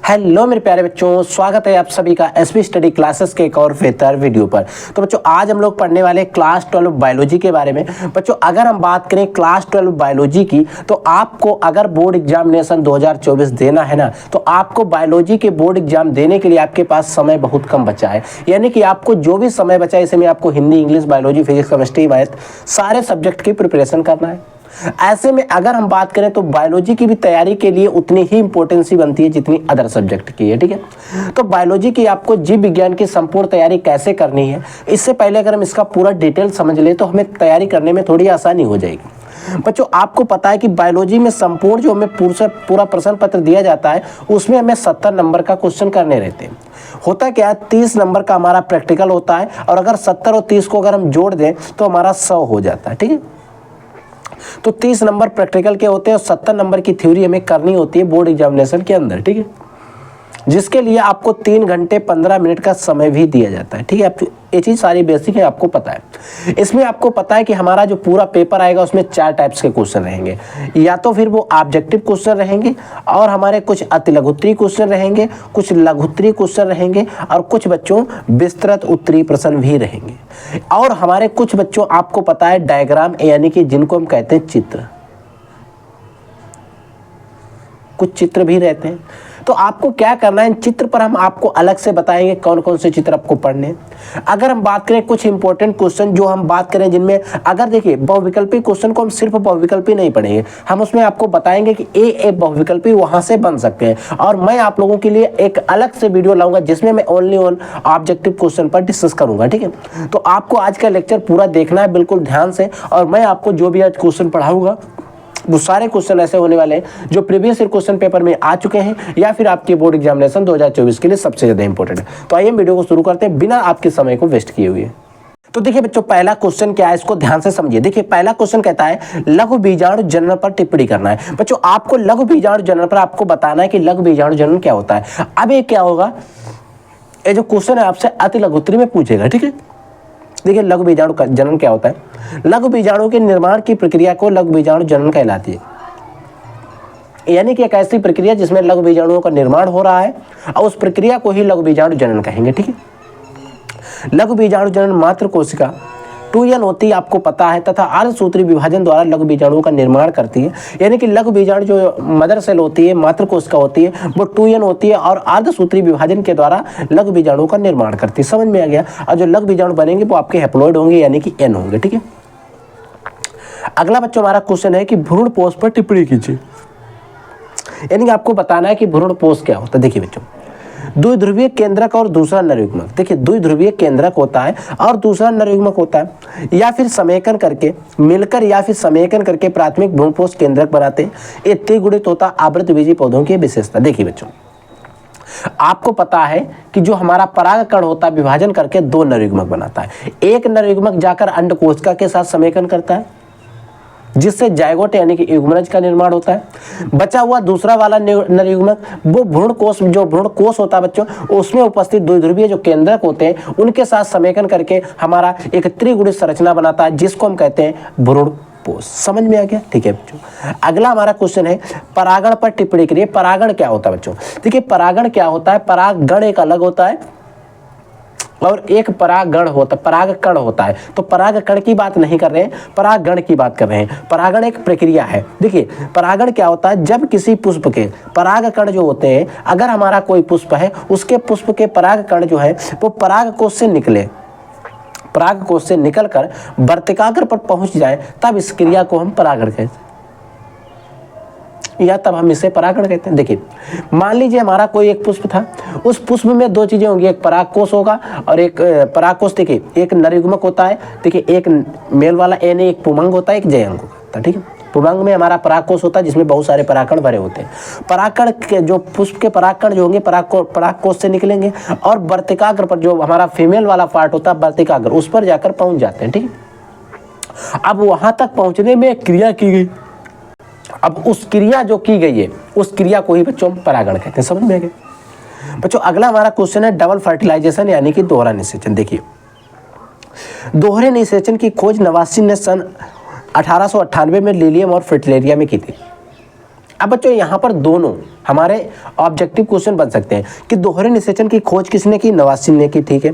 Hello मेरे प्यारे बच्चों, स्वागत है आप सभी का एसपी स्टडी क्लासेस के एक और बेहतर वीडियो पर। तो बच्चों आज हम लोग पढ़ने वाले क्लास 12 बायोलॉजी के बारे में। बच्चों अगर हम बात करें क्लास 12 बायोलॉजी की, तो आपको अगर बोर्ड एग्जामिनेशन 2024 देना है ना, तो आपको बायोलॉजी के बोर्ड एग्जाम देने के लिए आपके पास समय बहुत कम बचा है। यानी कि आपको जो भी समय बचा है, इसमें आपको Hindi, English, biology, physics, chemistry, math सारे सब्जेक्ट की प्रिपरेशन करना है। ऐसे में अगर हम बात करें तो बायोलॉजी की भी तैयारी के लिए उतनी ही इंपॉर्टेंसी बनती है जितनी अदर सब्जेक्ट की है। ठीक है, तो बायोलॉजी की आपको जीव विज्ञान की संपूर्ण तैयारी कैसे करनी है, इससे पहले अगर हम इसका पूरा डिटेल समझ ले तो हमें तैयारी करने में थोड़ी आसानी हो जाएगी। बच्चों आपको पता है कि बायोलॉजी में संपूर्ण जो हमें पूरा प्रश्न पत्र दिया जाता है, उसमें हमें 70 नंबर का क्वेश्चन करने रहते हैं। होता क्या है, 30 नंबर का हमारा प्रैक्टिकल होता है, और अगर 70 और 30 को अगर हम जोड़ दें तो हमारा 100 हो जाता है। ठीक है, तो 30 नंबर प्रैक्टिकल के होते हैं और 70 नंबर की थ्योरी हमें करनी होती है बोर्ड एग्जामिनेशन के अंदर। ठीक है, जिसके लिए आपको 3 घंटे 15 मिनट का समय भी दिया जाता है। ठीक है, आप ये चीज़ सारी बेसिक है, आपको पता है। इसमें आपको पता है कि हमारा जो पूरा पेपर आएगा उसमें 4 टाइप्स के क्वेश्चन रहेंगे। या तो फिर वो ऑब्जेक्टिव क्वेश्चन रहेंगे, और हमारे कुछ अति लघुत्तरी क्वेश्चन रहेंगे, कुछ लघुत्तरी क्वेश्चन रहेंगे, और कुछ बच्चों विस्तृत उत्तरी प्रश्न भी रहेंगे। और हमारे कुछ बच्चों आपको पता है डायग्राम, यानी कि जिनको हम कहते हैं चित्र, कुछ चित्र भी रहते हैं। तो आपको क्या करना है, इन चित्र पर हम आपको अलग से बताएंगे कौन कौन से चित्र आपको पढ़ने हैं। अगर हम बात करें कुछ इंपॉर्टेंट क्वेश्चन जो हम बात करें जिनमें, अगर देखिए बहुविकल्पी क्वेश्चन को हम सिर्फ बहुविकल्पी नहीं पढ़ेंगे, हम उसमें आपको बताएंगे कि ए बहुविकल्पी वहां से बन सकते हैं। और मैं आप लोगों के लिए एक अलग से वीडियो लाऊंगा जिसमें मैं ओनली ऑन ऑब्जेक्टिव क्वेश्चन पर डिस्कस करूंगा। ठीक है, तो आपको आज का लेक्चर पूरा देखना है बिल्कुल ध्यान से, और मैं आपको जो भी आज क्वेश्चन पढ़ाऊंगा वो सारे क्वेश्चन ऐसे होने वाले हैं जो प्रीवियस ईयर क्वेश्चन पेपर में आ चुके हैं, या फिर आपके बोर्ड एग्जामिनेशन 2024 के लिए सबसे ज्यादा इंपॉर्टेंट है। तो आइए वीडियो को शुरू करते हैं बिना आपके समय को वेस्ट किए हुए। तो देखिए बच्चों, पहला क्वेश्चन क्या है, इसको ध्यान से समझिए। देखिए पहला क्वेश्चन कहता है लघु बीजाणु जनन पर टिप्पणी करना है। बच्चों आपको लघु बीजाणु जनन पर आपको बताना है कि लघु बीजाणु जनन क्या होता है। अब ये क्या होगा, ये जो क्वेश्चन है आपसे अति लघुत्तरी में पूछेगा। ठीक है, देखिए लघु बीजाणु जनन क्या होता है। लघु बीजाणु के निर्माण की प्रक्रिया को लघु बीजाणु जनन कहलाती है। यानी कि एक ऐसी प्रक्रिया जिसमें लघु बीजाणुओं का निर्माण हो रहा है, और उस प्रक्रिया को ही लघु बीजाणु जनन कहेंगे। ठीक है, लघु बीजाणु जनन मात्र कोशिका 2n होती है, आपको पता है, तथा अर्धसूत्री विभाजन द्वारा लघु बीजाणुओं का निर्माण करती है। यानी कि लघु बीजाणु जो मदर सेल होती है, मातृ कोशिका होती है, वो 2n होती है, और अर्धसूत्री विभाजन के द्वारा लघु बीजाणुओं का निर्माण करती है। समझ में आ गया। और जो लघु बीजाणु बनेंगे वो आपके हैप्लॉइड होंगे, यानी कि n होंगे। ठीक है, अगला बच्चों हमारा क्वेश्चन है कि भ्रूण पोष पर टिप्पणी कीजिए। यानी कि आपको बताना है कि भ्रूण पोष क्या होता है। देखिए बच्चों, द्विध्रुवीय केंद्रक और दूसरा नरयुग्मक। देखिए द्विध्रुवीय केंद्रक होता है और दूसरा नरयुग्मक होता है, या फिर समेकन करके मिलकर या फिर समेकन करके प्राथमिक भ्रूणपोष केंद्रक बनाते हैं। ये त्रिगुणित होता आवृतबीजी पौधों की विशेषता। देखिए बच्चों, आपको पता है कि जो हमारा परागकण होता है विभाजन करके 2 नरयुग्मक बनाता है। एक नरयुग्मक जाकर अंडकोशिका के साथ समेकन करता है, जिससे जायगोट यानी कि युग्मनज का निर्माण होता है। बचा हुआ दूसरा वाला नरयुग्मक वो भ्रूण कोष, जो भ्रूण कोष होता है बच्चों, उसमें उपस्थित द्विध्रुवीय जो केंद्रक होते हैं उनके साथ समेकन करके हमारा एक त्रिगुणित संरचना बनाता है, जिसको हम कहते हैं भ्रूण पोष। समझ में आ गया। ठीक है बच्चों, अगला हमारा क्वेश्चन है परागण पर टिप्पणी करिए। परागण क्या होता है बच्चों। देखिए परागण क्या होता है, परागण एक अलग होता है और एक परागण होता है, परागकण होता है। तो परागकण की बात नहीं कर रहे हैं, परागण की बात कर रहे हैं। परागण एक प्रक्रिया है। देखिए परागण क्या होता है, जब किसी पुष्प के परागकण जो होते हैं, अगर हमारा कोई पुष्प है उसके पुष्प के परागकण जो है वो परागकोश से निकले, परागकोश से निकलकर वर्तिकाग्र पर पहुंच जाए, तब इस क्रिया को हम परागण कहते हैं, या तब हम इसे परागण कहते हैं। देखिए मान लीजिए हमारा कोई एक पुष्प था, उस पुष्प में 2 चीजें होंगी, एक परागकोश होगा और एक परागकोश। देखिए एक नरयुग्मक होता है, देखिए एक मेल वाला एन, एक पुमंग होता है, एक जयंग होता है। ठीक है, पुमंग में हमारा परागकोश होता है जिसमें बहुत सारे परागकण भरे होते हैं। परागकण के जो पुष्प के परागकण जो होंगे परागकोश से निकलेंगे, और वर्तिकाग्र पर जो हमारा फीमेल वाला पार्ट होता है वर्तिकाग्र, उस पर जाकर पहुंच जाते हैं। ठीक है, अब वहां तक पहुंचने में एक क्रिया की गई। अब उस क्रिया जो की गई है उस क्रिया को ही बच्चों परागण कहते हैं। समझ में आ गया बच्चों। अगला हमारा क्वेश्चन है डबल फर्टिलाइजेशन यानी कि दोहरा निषेचन। देखिए दोहरे निषेचन की खोज नवासी ने सन 1898 में लिलियम और फ्रिटलेरिया में की थी। अब बच्चों यहाँ पर दोनों हमारे ऑब्जेक्टिव क्वेश्चन बन सकते हैं कि दोहरे निषेचन की खोज किसने की? नवासी ने की, ठीक है।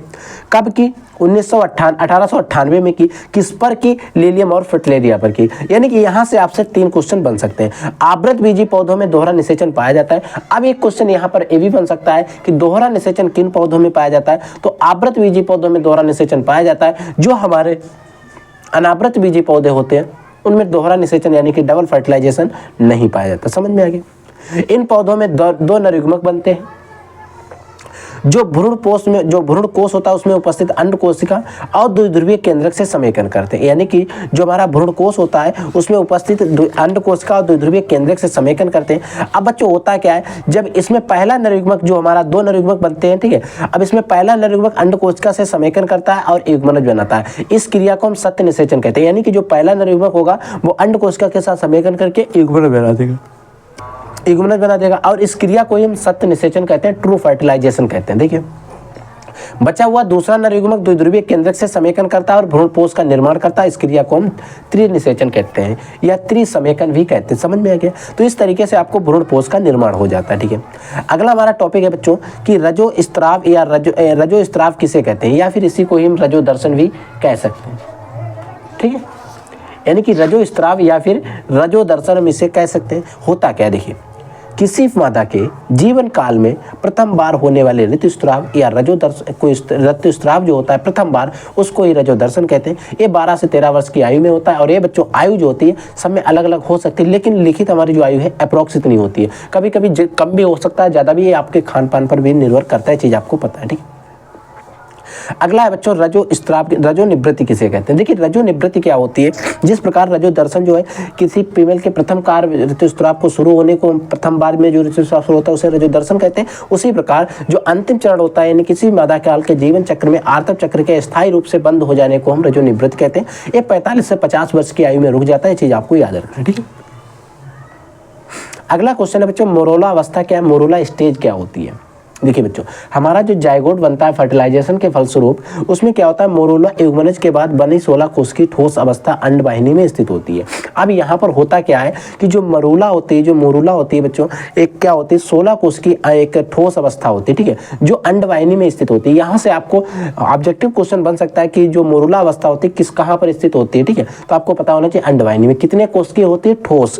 कब की? 1898 में की। किस पर की? लिलियम और फ्रिटलेरिया पर की। यानी कि यहाँ से आपसे 3 क्वेश्चन बन सकते हैं। आवृत बीजी पौधों में दोहरा निषेचन पाया जाता है। अब एक क्वेश्चन यहाँ पर ये भी बन सकता है कि दोहरा निषेचन किन पौधों में पाया जाता है? तो आवृत बीजी पौधों में दोहरा निषेचन पाया जाता है। जो हमारे अनावृत बीजी पौधे होते हैं उनमें दोहरा निषेचन यानी कि डबल फर्टिलाइजेशन नहीं पाया जाता। समझ में आ गया? इन पौधों में दो नरयुग्मक बनते हैं। जो भ्रूण कोष होता है उसमें उपस्थित अंड कोशिका और द्विध्रुवीय केंद्रक से समेकन करते हैं। यानी कि जो हमारा भ्रूण कोष होता है उसमें उपस्थित अंड कोशिका और द्विध्रुवीय केंद्रक से समेकन करते हैं। अब बच्चों होता क्या है, जब इसमें पहला नरयुग्मक जो हमारा 2 नरयुग्मक बनते हैं, ठीक है। अब इसमें पहला नरयुग्मक अंड कोशिका से समेकन करता है और युग्मनज बनाता है। इस क्रिया को हम सत्य निषेचन कहते हैं। यानी कि जो पहला नरयुग्मक होगा वो अंड कोशिका के साथ समेकन करके युग्मनज बना देगा और इस क्रिया को ही हम सत्य निषेचन कहते हैं, ट्रू फर्टिलाइजेशन कहते हैं। देखिए बचा हुआ दूसरा नरयुग्मक द्विध्रुवीय केंद्रक से समेकन करता है और भ्रूणपोष का निर्माण करता है। इस क्रिया को हम त्रिनिषेचन कहते हैं या त्रिसमेकन भी कहते हैं। समझ में आ गया? तो इस तरीके से आपको भ्रूणपोष का निर्माण हो जाता है, ठीक है। अगला हमारा टॉपिक है बच्चों कि रजोस्त्राव या रजोस्त्राव किसे कहते हैं, या फिर इसी को ही हम रजोदर्शन भी कह सकते हैं, ठीक है। यानी कि रजोस्त्राव या फिर रजोदर्शन हम इसे कह सकते हैं। होता क्या, देखिए किसी मादा के जीवन काल में प्रथम बार होने वाले ऋतुस्राव या ऋतुस्राव जो होता है प्रथम बार, उसको ही रजोदर्शन कहते हैं। ये 12 से 13 वर्ष की आयु में होता है और ये बच्चों आयु जो होती है सब में अलग अलग हो सकती है, लेकिन लिखित हमारी जो आयु है अप्रोक्स इतनी होती है। कभी कभी कम भी हो सकता है, ज़्यादा भी। ये आपके खान पान पर भी निर्भर करता है, चीज़ आपको पता है, ठीक है। अगला है बच्चों रजो निवृत्ति किसे कहते हैं। देखिए रजो निवृत्ति क्या होती है, जिस प्रकार रजो दर्शन जो है किसी फीमेल के प्रथम कार्य ऋतुस्राव को शुरू होने को प्रथम बार में जो ऋतुस्राव शुरू होता है उसे रजो दर्शन कहते हैं। उसी प्रकार जो अंतिम चरण होता है यानी किसी मादा काल के जीवन चक्र में आर्तव चक्र के स्थायी रूप से बंद हो जाने को हम रजो निवृत्ति कहते हैं। ये 45 से 50 वर्ष की आयु में रुक जाता है, चीज आपको याद रखना, ठीक है। अगला क्वेश्चन है बच्चों मोरोला अवस्था क्या है, मोरोला स्टेज क्या होती है। देखिए बच्चों हमारा जो जाइगोट बनता है फर्टिलाइजेशन के फलस्वरूप, उसमें क्या होता है मोरोला युग्मनज के बाद बनी 16 कोष की ठोस अवस्था अंडवाहिनी में स्थित होती है। अब यहाँ पर होता क्या है कि जो मोरोला होती है बच्चों एक क्या होती है 16 कोष की एक ठोस अवस्था होती है, ठीक है, जो अंडवाहिनी में स्थित होती है। यहाँ से आपको ऑब्जेक्टिव क्वेश्चन बन सकता है कि जो मोरोला अवस्था होती है कहाँ पर स्थित होती है, ठीक है। तो आपको पता होना चाहिए अंडवाहिनी में। कितने कोष की होती है? ठोस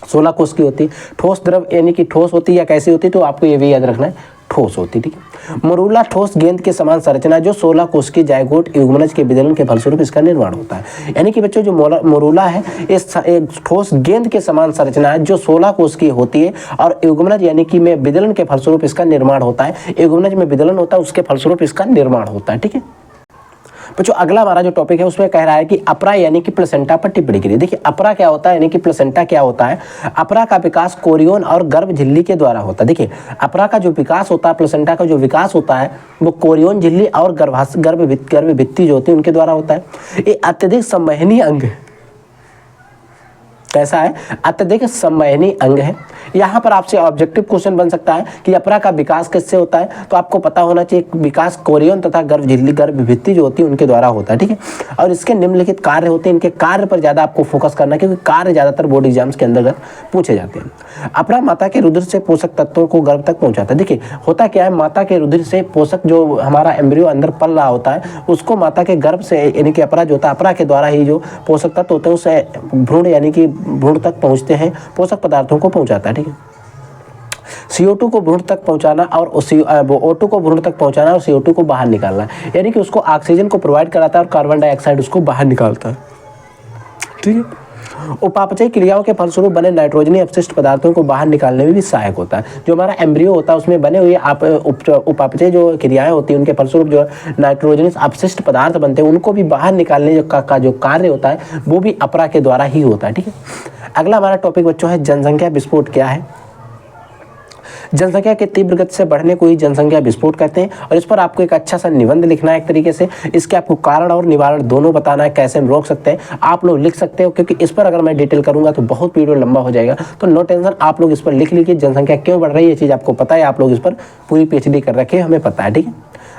16 कोष की होती है। ठोस द्रव यानी कि ठोस होती है या कैसी होती है, तो आपको ये भी याद रखना है, ठोस होती है, ठीक है। मोरूला ठोस गेंद के समान संरचना जो 16 कोष की जाइगोट युग्मनज के विदलन के फलस्वरूप इसका निर्माण होता है। यानी कि बच्चों जो मोरूला है इस ठोस गेंद के समान संरचना है जो 16 कोष की होती है और युग्मनज यानी कि में विदलन के फलस्वरूप इसका निर्माण होता है। युग्मनज में विदलन होता है उसके फलस्वरूप इसका निर्माण होता है, ठीक है। बच्चों अगला हमारा जो टॉपिक है उसमें कह रहा है कि अपरा यानी कि प्लेसेंटा पर टिप्पणी करिए। देखिए अपरा क्या होता है यानी कि प्लेसेंटा क्या होता है। अपरा का विकास कोरियन और गर्भ झिल्ली के द्वारा होता है। देखिए अपरा का जो विकास होता है, प्लेसेंटा का जो विकास होता है वो कोरियन झिल्ली और गर्भ भित्ति जो होती है उनके द्वारा होता है। ये अत्यधिक संवहनी अंग है। कैसा है? अत्यधिक संवहनी अंग है। यहाँ पर आपसे ऑब्जेक्टिव क्वेश्चन बन सकता है कि अपरा का विकास किससे होता है, तो आपको पता होना चाहिए विकास कोरियन तथा गर्भ झिल्ली गर्भ भित्ति जो होती है उनके द्वारा होता है, ठीक है। और इसके निम्नलिखित कार्य होते हैं, इनके कार्य पर ज्यादा आपको फोकस करना है क्योंकि कार्य ज्यादातर बोर्ड एग्जाम्स के अंतर्गत पूछे जाते हैं। अपरा माता के रुधिर से पोषक तत्वों को गर्भ तक पहुंचाता है। देखिए होता क्या है, माता के रुधिर से पोषक जो हमारा एम्ब्रियो अंदर पल रहा होता है उसको माता के गर्भ से यानी कि अपरा जो होता है अपरा के द्वारा ही जो पोषक तत्व होते हैं उसे भ्रूण यानी कि भ्रूण तक पहुंचते हैं, पोषक पदार्थों को पहुंचाता है, ठीक है। CO2 को भ्रूण तक पहुंचाना और O2 को भ्रूण तक पहुंचाना और CO2 को बाहर निकालना, यानी कि उसको ऑक्सीजन को प्रोवाइड कराता है और कार्बन डाइऑक्साइड उसको बाहर निकालता है, ठीक है। उपापचय क्रियाओं के फलस्वरूप बने नाइट्रोजनी अपशिष्ट पदार्थों को बाहर निकालने में भी सहायक होता है। जो हमारा एम्ब्रियो होता है उसमें बने हुए उपापचय जो क्रियाएं होती हैं उनके फलस्वरूप जो नाइट्रोजनी अपशिष्ट पदार्थ बनते हैं उनको भी बाहर निकालने का जो कार्य होता है वो भी अपरा के द्वारा ही होता है, ठीक है। अगला हमारा टॉपिक बच्चों है जनसंख्या विस्फोट क्या है। जनसंख्या के तीव्र गति से बढ़ने को ही जनसंख्या विस्फोट कहते हैं और इस पर आपको एक अच्छा सा निबंध लिखना है एक तरीके से। इसके आपको कारण और निवारण दोनों बताना है, कैसे हम रोक सकते हैं। आप लोग लिख सकते हो क्योंकि इस पर अगर मैं डिटेल करूंगा तो बहुत वीडियो लंबा हो जाएगा, तो नो टेंशन, आप लोग इस पर लिख लीजिए। जनसंख्या क्यों बढ़ रही है ये चीज़ आपको पता है, आप लोग इस पर पूरी PhD कर रखे हैं, हमें पता है, ठीक है।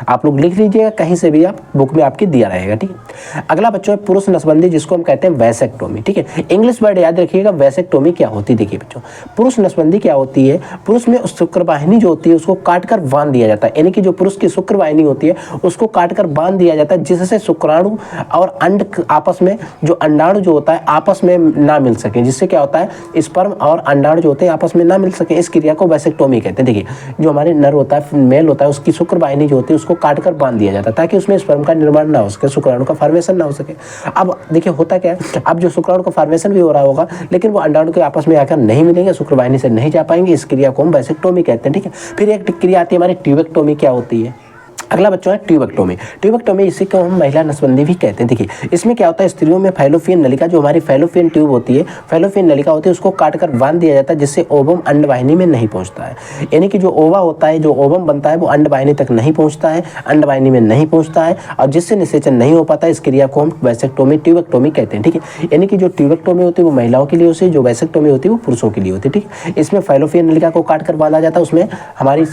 आप लोग लिख लीजिएगा, कहीं से भी आप बुक में आपकी दिया रहेगा, ठीक है। अगला बच्चों है पुरुष नसबंदी, जिसको हम कहते हैं वैसेक्टोमी, ठीक है। इंग्लिश वर्ड याद रखिएगा, वैसेक्टोमी क्या होती है। देखिए बच्चों, पुरुष नसबंदी क्या होती है, पुरुष में शुक्रवाहिनी जो होती है उसको काटकर बांध दिया जाता है, यानी कि जो पुरुष की शुक्रवाहिनी होती है उसको काटकर बांध दिया जाता है, जिससे शुक्राणु और अंड आपस में, जो अंडाणु जो होता है आपस में ना मिल सके, जिससे क्या होता है स्पर्म और अंडाणु जो होते हैं आपस में ना मिल सके। इस क्रिया को वैसेक्टोमी कहते हैं। देखिए, जो हमारे नर होता है, मेल होता है, उसकी शुक्रवाहिनी जो होती है उसको काटकर बांध दिया जाता है ताकि उसमें स्पर्म का निर्माण ना हो सके, शुक्राणु का फॉर्मेशन ना हो सके। अब देखिए होता क्या है, अब जो शुक्राणु का फॉर्मेशन भी हो रहा होगा लेकिन वो अंडाणु के आपस में आकर नहीं मिलेंगे, शुक्रवाहिनी से नहीं जा पाएंगे, इस क्रिया को हम वैसेक्टोमी कहते हैं, ठीक है। फिर एक क्रिया आती है हमारी ट्यूबेक्टोमी, क्या होती है। अगला बच्चों है ट्यूबेक्टोमी। ट्यूबेक्टोमी इसी को हम महिला नसबंदी भी कहते हैं। देखिए, इसमें क्या होता है, स्त्रियों में फैलोपियन नलिका, जो हमारी फैलोपियन ट्यूब होती है, फैलोपियन नलिका होती है, उसको काटकर बांध दिया जाता है, जिससे ओवम अंडवाहिनी में नहीं पहुंचता है। यानी कि जो ओवा होता है, जो ओवम बनता है, वो अंडवाहिनी तक नहीं पहुंचता है, अंडवाहिनी में नहीं पहुंचता है, और जिससे निषेचन नहीं हो पाता, इस क्रिया को हम वैसेक्टोमी, ट्यूबेक्टोमी कहते हैं, ठीक है। यानी कि जो ट्यूबेक्टोमी होती है वो महिलाओं के लिए होती है, जो वैसेक्टोमी होती है वो पुरुषों के लिए होती है, ठीक है। इसमें फैलोपियन नलिका को काटकर बांधा जाता है, उसमें हमारी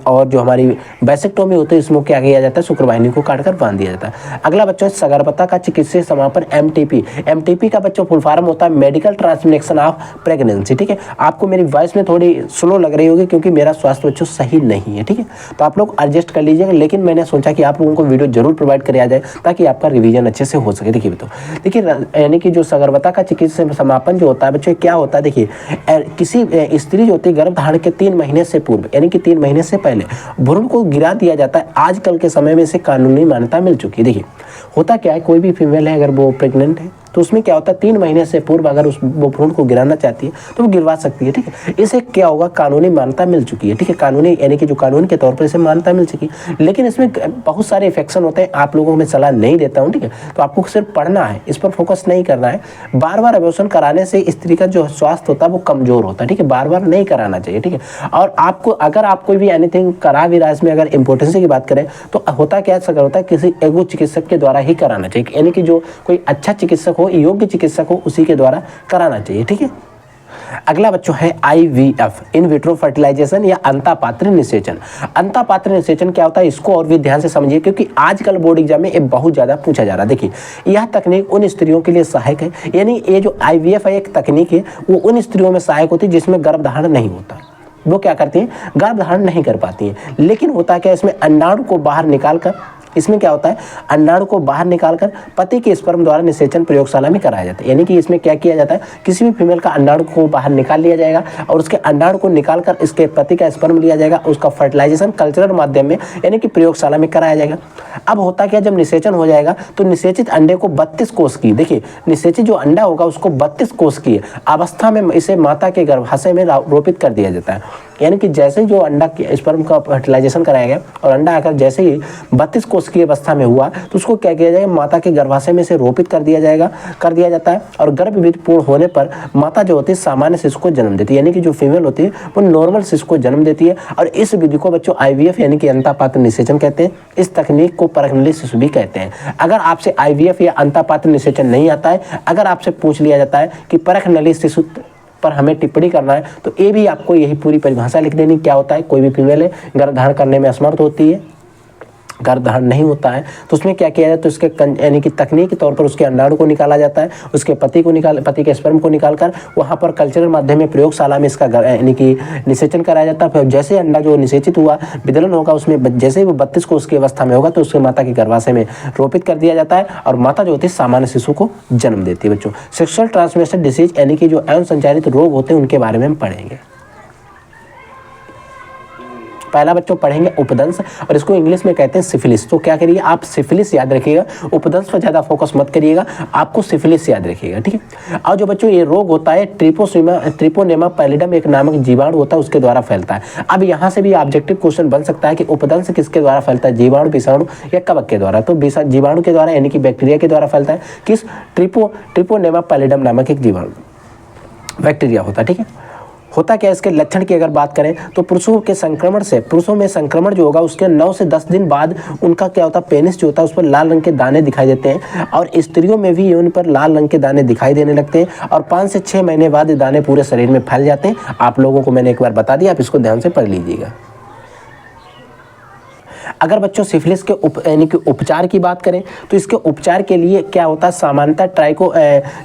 और जो हमारी वैसेक्टोमी होती है इसमें क्या किया जाता है, शुक्रवाहिनी को काटकर बांध दिया जाता है। अगला बच्चों सगर्भता का चिकित्सीय समापन, एमटीपी। एमटीपी का बच्चों फुल फॉर्म होता है मेडिकल ट्रांसमिनेशन ऑफ प्रेगनेंसी, ठीक है। आपको मेरी वॉइस में थोड़ी स्लो लग रही होगी क्योंकि मेरा स्वास्थ्य बच्चों सही नहीं है, ठीक है, तो आप लोग एडजस्ट कर लीजिएगा, लेकिन मैंने सोचा कि आप लोगों को वीडियो जरूर प्रोवाइड कराया जाए ताकि आपका रिवीजन अच्छे से हो सके। देखिए तो देखिए, यानी कि जो सगर्भता का चिकित्सीय समापन जो होता है बच्चों क्या होता है, देखिए किसी स्त्री जो होती है गर्भधारण के 3 महीने से पूर्व, यानी कि 3 महीने से पहले भ्रूण को गिरा दिया जाता है। आजकल के समय में इसे कानूनी मान्यता मिल चुकी है। देखिए होता क्या है, कोई भी फीमेल है अगर वो प्रेग्नेंट है तो उसमें क्या होता है, 3 महीने से पूर्व अगर वो भ्रूण को गिराना चाहती है तो वो गिरवा सकती है, ठीक है। इसे क्या होगा, कानूनी मान्यता मिल चुकी है, ठीक है, कानूनी यानी कि जो कानून के तौर पर इसे मान्यता मिल चुकी है। लेकिन इसमें बहुत सारे इफेक्शन होते हैं, आप लोगों को मैं सलाह नहीं देता हूँ, ठीक है, तो आपको सिर्फ पढ़ना है, इस पर फोकस नहीं करना है। बार बार अबॉर्शन कराने से स्त्री का जो स्वास्थ्य होता है वो कमजोर होता है, ठीक है, बार बार नहीं कराना चाहिए, ठीक है। और आपको अगर आप कोई भी एनीथिंग करा भी रहा है, इसमें अगर इंपॉर्टेंस की बात करें तो होता क्या होता है, किसी एगो चिकित्सक के द्वारा ही कराना चाहिए, यानी कि जो कोई अच्छा चिकित्सक हो, योग्य चिकित्सक हो, उसी के द्वारा कराना चाहिए, ठीक है। अगला बच्चों है IVF, इन विट्रो फर्टिलाइजेशन या अंतापात्र निषेचन। अंतापात्र निषेचन क्या होता है, इसको और भी ध्यान से समझिए क्योंकि आजकल बोर्ड एग्जाम में ये बहुत ज्यादा पूछा जा रहा है। देखिए, यह तकनीक उन स्त्रियों के लिए सहायक है, यानी ये जो IVF है एक तकनीक है, वो उन स्त्रियों में सहायक होती है जिसमें गर्भधारण नहीं होता। वो क्या करती हैं, गर्भधारण नहीं कर पाती हैं। लेकिन होता क्या, इसमें अंडाणु को बाहर निकालकर, इसमें क्या होता है, अंडाणु को बाहर निकालकर पति के स्पर्म द्वारा निषेचन प्रयोगशाला में कराया जाता है। यानी कि इसमें क्या किया जाता है, किसी भी फीमेल का अंडाणु को बाहर निकाल लिया जाएगा और उसके अंडाणु को निकालकर इसके पति का स्पर्म लिया जाएगा, उसका फर्टिलाइजेशन कल्चरल माध्यम में यानी कि प्रयोगशाला में कराया जाएगा। अब होता क्या, जब निषेचन हो जाएगा तो निषेचित अंडे को 32 कोष की, देखिए निषेचित जो अंडा होगा उसको 32 कोष की अवस्था में इसे माता के गर्भाशय में रोपित कर दिया जाता है। यानी कि जैसे ही जो अंडा के स्पर्म का फर्टिलाइजेशन कराया गया और अंडा आकर जैसे ही 32 कोष की अवस्था में हुआ तो उसको क्या किया जाएगा, माता के गर्भाशय में से रोपित कर दिया जाता है। और गर्भवती पूर्ण होने पर माता जो होती है सामान्य शिशु को जन्म देती है, यानी कि जो फीमेल होती है वो नॉर्मल शिशु को जन्म देती है। और इस विधि को बच्चों IVF यानी कि अंतापात्र निषेचन कहते हैं। इस तकनीक को परखनली शिशु भी कहते हैं। अगर आपसे IVF या अंतापात्र निषेचन नहीं आता है, अगर आपसे पूछ लिया जाता है कि परखनली शिशु पर हमें टिप्पणी करना है तो ये भी आपको यही पूरी परिभाषा लिख देनी। क्या होता है, कोई भी फीमेल है गर्भधारण करने में असमर्थ होती है, गर्भधारण नहीं होता है तो उसमें क्या किया जाए, तो उसके यानी कि तकनीक के तौर पर उसके अंडाणु को निकाला जाता है, उसके पति के स्पर्म को निकालकर वहाँ पर कल्चरल माध्यम में प्रयोगशाला में इसका यानी कि निषेचन कराया जाता है। फिर जैसे अंडा जो निषेचित हुआ विदलन होगा उसमें जैसे ही वो 32 कोष की अवस्था में होगा तो उसके माता के गर्भाशय में रोपित कर दिया जाता है और माता जो होती है सामान्य शिशु को जन्म देती है। बच्चों सेक्सुअल ट्रांसमिशन डिसीज यानी कि जो यौन संचारित रोग होते हैं उनके बारे में हम पढ़ेंगे। पहला बच्चों पढ़ेंगे उपदंश और इसको इंग्लिश में कहते हैं सिफिलिस। तो क्या करिए आप सिफिलिस याद रखिएगा, उपदंश पर ज़्यादा फोकस मत करिएगा, आपको सिफिलिस याद रखिएगा, ठीक है। और जो बच्चों ये रोग होता है ट्रिपोनेमा पैलिडम एक नामक जीवाणु होता है उसके द्वारा फैलता है। अब यहाँ से भी ऑब्जेक्टिव क्वेश्चन बन सकता है कि उपदंश किसके द्वारा फैलता है, जीवाणु, विषाणु या कवक के द्वारा। तो जीवाणु के द्वारा यानी कि बैक्टीरिया के द्वारा फैलता है। किस ट्रिपोनेमा पैलिडम नामक एक जीवाणु बैक्टीरिया होता है, ठीक है। होता क्या, इसके लक्षण की अगर बात करें तो पुरुषों में संक्रमण जो होगा उसके 9 से 10 दिन बाद उनका क्या होता है, पेनिस जो होता है उस पर लाल रंग के दाने दिखाई देते हैं और स्त्रियों में भी यौन पर लाल रंग के दाने दिखाई देने लगते हैं और 5 से 6 महीने बाद ये दाने पूरे शरीर में फैल जाते हैं। आप लोगों को मैंने एक बार बता दिया, आप इसको ध्यान से पढ़ लीजिएगा। अगर बच्चों सिफिलिस के यानी कि उपचार की बात करें तो इसके उपचार के लिए क्या होता है, सामान्यतः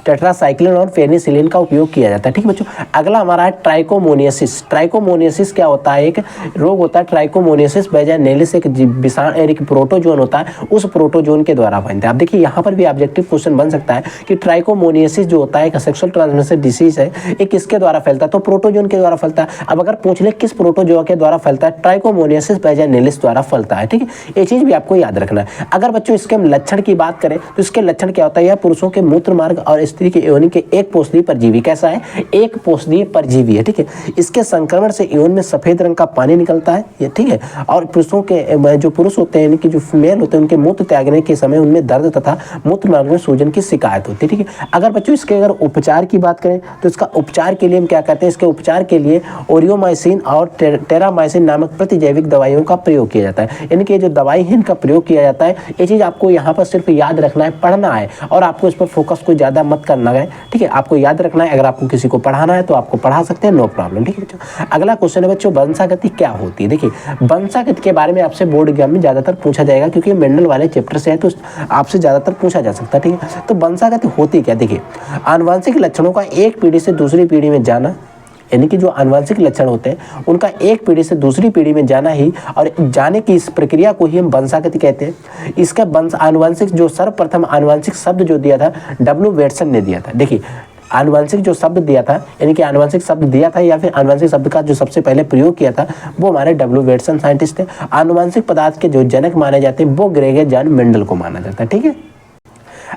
टेट्रासाइक्लिन और पेनिसिलिन का उपयोग किया जाता है। ठीक है बच्चों, अगला हमारा है ट्राइकोमोनियसिस। ट्राइकोमोनियसिस क्या होता है, एक रोग होता है ट्राइकोमोनियसिस वेजाइनेलिस, एक एक प्रोटोजोन होता है, उस प्रोटोजोन के द्वारा बनता है। अब देखिए यहाँ पर भी ऑब्जेक्टिव क्वेश्चन बन सकता है कि ट्राइकोमोनियसिस जो होता है एक सेक्सुअल ट्रांसमिशन डिसीज है, ये किसके द्वारा फैलता है, तो प्रोटोजोन के द्वारा फैलता है। अब अगर पूछ ले किस प्रोटोजोआ के द्वारा फैलता है, ट्राइकोमोनियसिस वेजाइनेलिस द्वारा फैलता है। ठीक है, ये चीज भी आपको याद रखना है। अगर बच्चों इसके लक्षण की बात करें तो इसके लक्षण क्या होता है, यह पुरुषों के मूत्र मार्ग और स्त्री के योनि के एक पोषणीय परजीवी, कैसा है, एक पोषणीय परजीवी है। ठीक है, इसके संक्रमण से योनि में सफेद रंग का पानी निकलता है ये। ठीक है, और पुरुषों के जो पुरुष होते हैं, इनके जो फीमेल होते हैं, उनके मूत्र त्यागने के समय उनमें दर्द तथा मूत्र मार्ग में सूजन की शिकायत होती है। ठीक है, अगर बच्चों इसके अगर उपचार की बात करें तो इसका उपचार के लिए हम क्या करते हैं, इसके उपचार के लिए ओरियोमाइसिन और टेरामाइसिन नामक प्रतिजैविक दवाइयों का प्रयोग किया जाता है। इनके जो दवाई है इनका प्रयोग किया जाता है। ये चीज आपको यहाँ पर सिर्फ याद रखना है, पढ़ना है, और आपको इस पर फोकस कोई ज्यादा मत करना है। ठीक है, आपको याद रखना है। अगर आपको किसी को पढ़ाना है तो आपको पढ़ा सकते हैं, नो प्रॉब्लम। ठीक है बच्चों, अगला क्वेश्चन है बच्चों, वंशागति क्या होती है। देखिए वंशागति के बारे में आपसे बोर्ड एग्जाम में ज्यादातर पूछा जाएगा, क्योंकि मेंडल वाले चैप्टर से है तो आपसे ज्यादातर पूछा जा सकता है। ठीक है, तो वंशागति होती क्या, देखिए आनुवंशिक लक्षणों का एक पीढ़ी से दूसरी पीढ़ी में जाना, यानी कि जो आनुवंशिक लक्षण होते हैं उनका एक पीढ़ी से दूसरी पीढ़ी में जाना ही, और जाने की इस प्रक्रिया को ही हम वंशागति कहते हैं। इसका आनुवंशिक जो सर्वप्रथम आनुवंशिक शब्द जो दिया था W. वेटसन ने दिया था। देखिए आनुवंशिक जो शब्द दिया था, यानी कि आनुवंशिक शब्द दिया था या फिर आनुवंशिक शब्द का जो सबसे पहले प्रयोग किया था वो हमारे W. वेटसन साइंटिस्ट थे। आनुवंशिक पदार्थ के जो जनक माने जाते हैं वो ग्रेगर जॉन मेंडल को माना जाता है। ठीक है,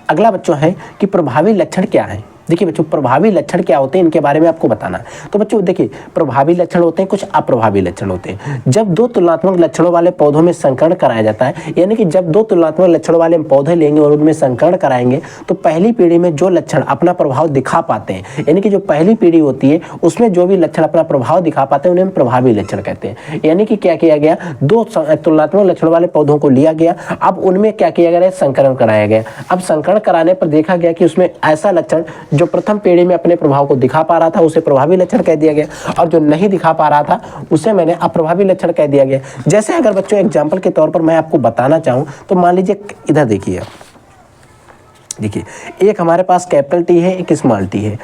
अगला बच्चों है कि प्रभावी लक्षण क्या है। देखिए बच्चों प्रभावी लक्षण क्या होते हैं, इनके बारे में आपको बताना है। तो बच्चों देखिए प्रभावी लक्षण होते हैं, कुछ अप्रभावी लक्षण होते हैं। जब दो तुलनात्मक लक्षणों वाले पौधों में संकरण कराया जाता है, यानी कि जब दो तुलनात्मक लक्षणों वाले पौधे लेंगे और उनमें संकरण कराएंगे तो पहली पीढ़ी में जो लक्षण अपना प्रभाव दिखा पाते हैं, यानी कि जो पहली पीढ़ी होती है उसमें जो भी लक्षण अपना प्रभाव दिखा पाते हैं उन्हें हम प्रभावी लक्षण कहते हैं। यानी कि क्या किया गया, दो तुलनात्मक लक्षण वाले पौधों को लिया गया, अब उनमें क्या किया गया, संकरण कराया गया। अब संकरण कराने पर देखा गया कि उसमें ऐसा लक्षण जो प्रथम पीढ़ी में अपने प्रभाव को दिखा पा रहा था उसे प्रभावी लक्षण कह दिया गया, और जो नहीं दिखा पा रहा था उसे मैंने अप्रभावी लक्षण कह दिया गया। जैसे अगर बच्चों एग्जांपल के तौर पर मैं आपको बताना चाहूं तो मान लीजिए इधर देखिए, देखिए एक हमारे पास कैपिटल टी है, एक स्मॉल टी है,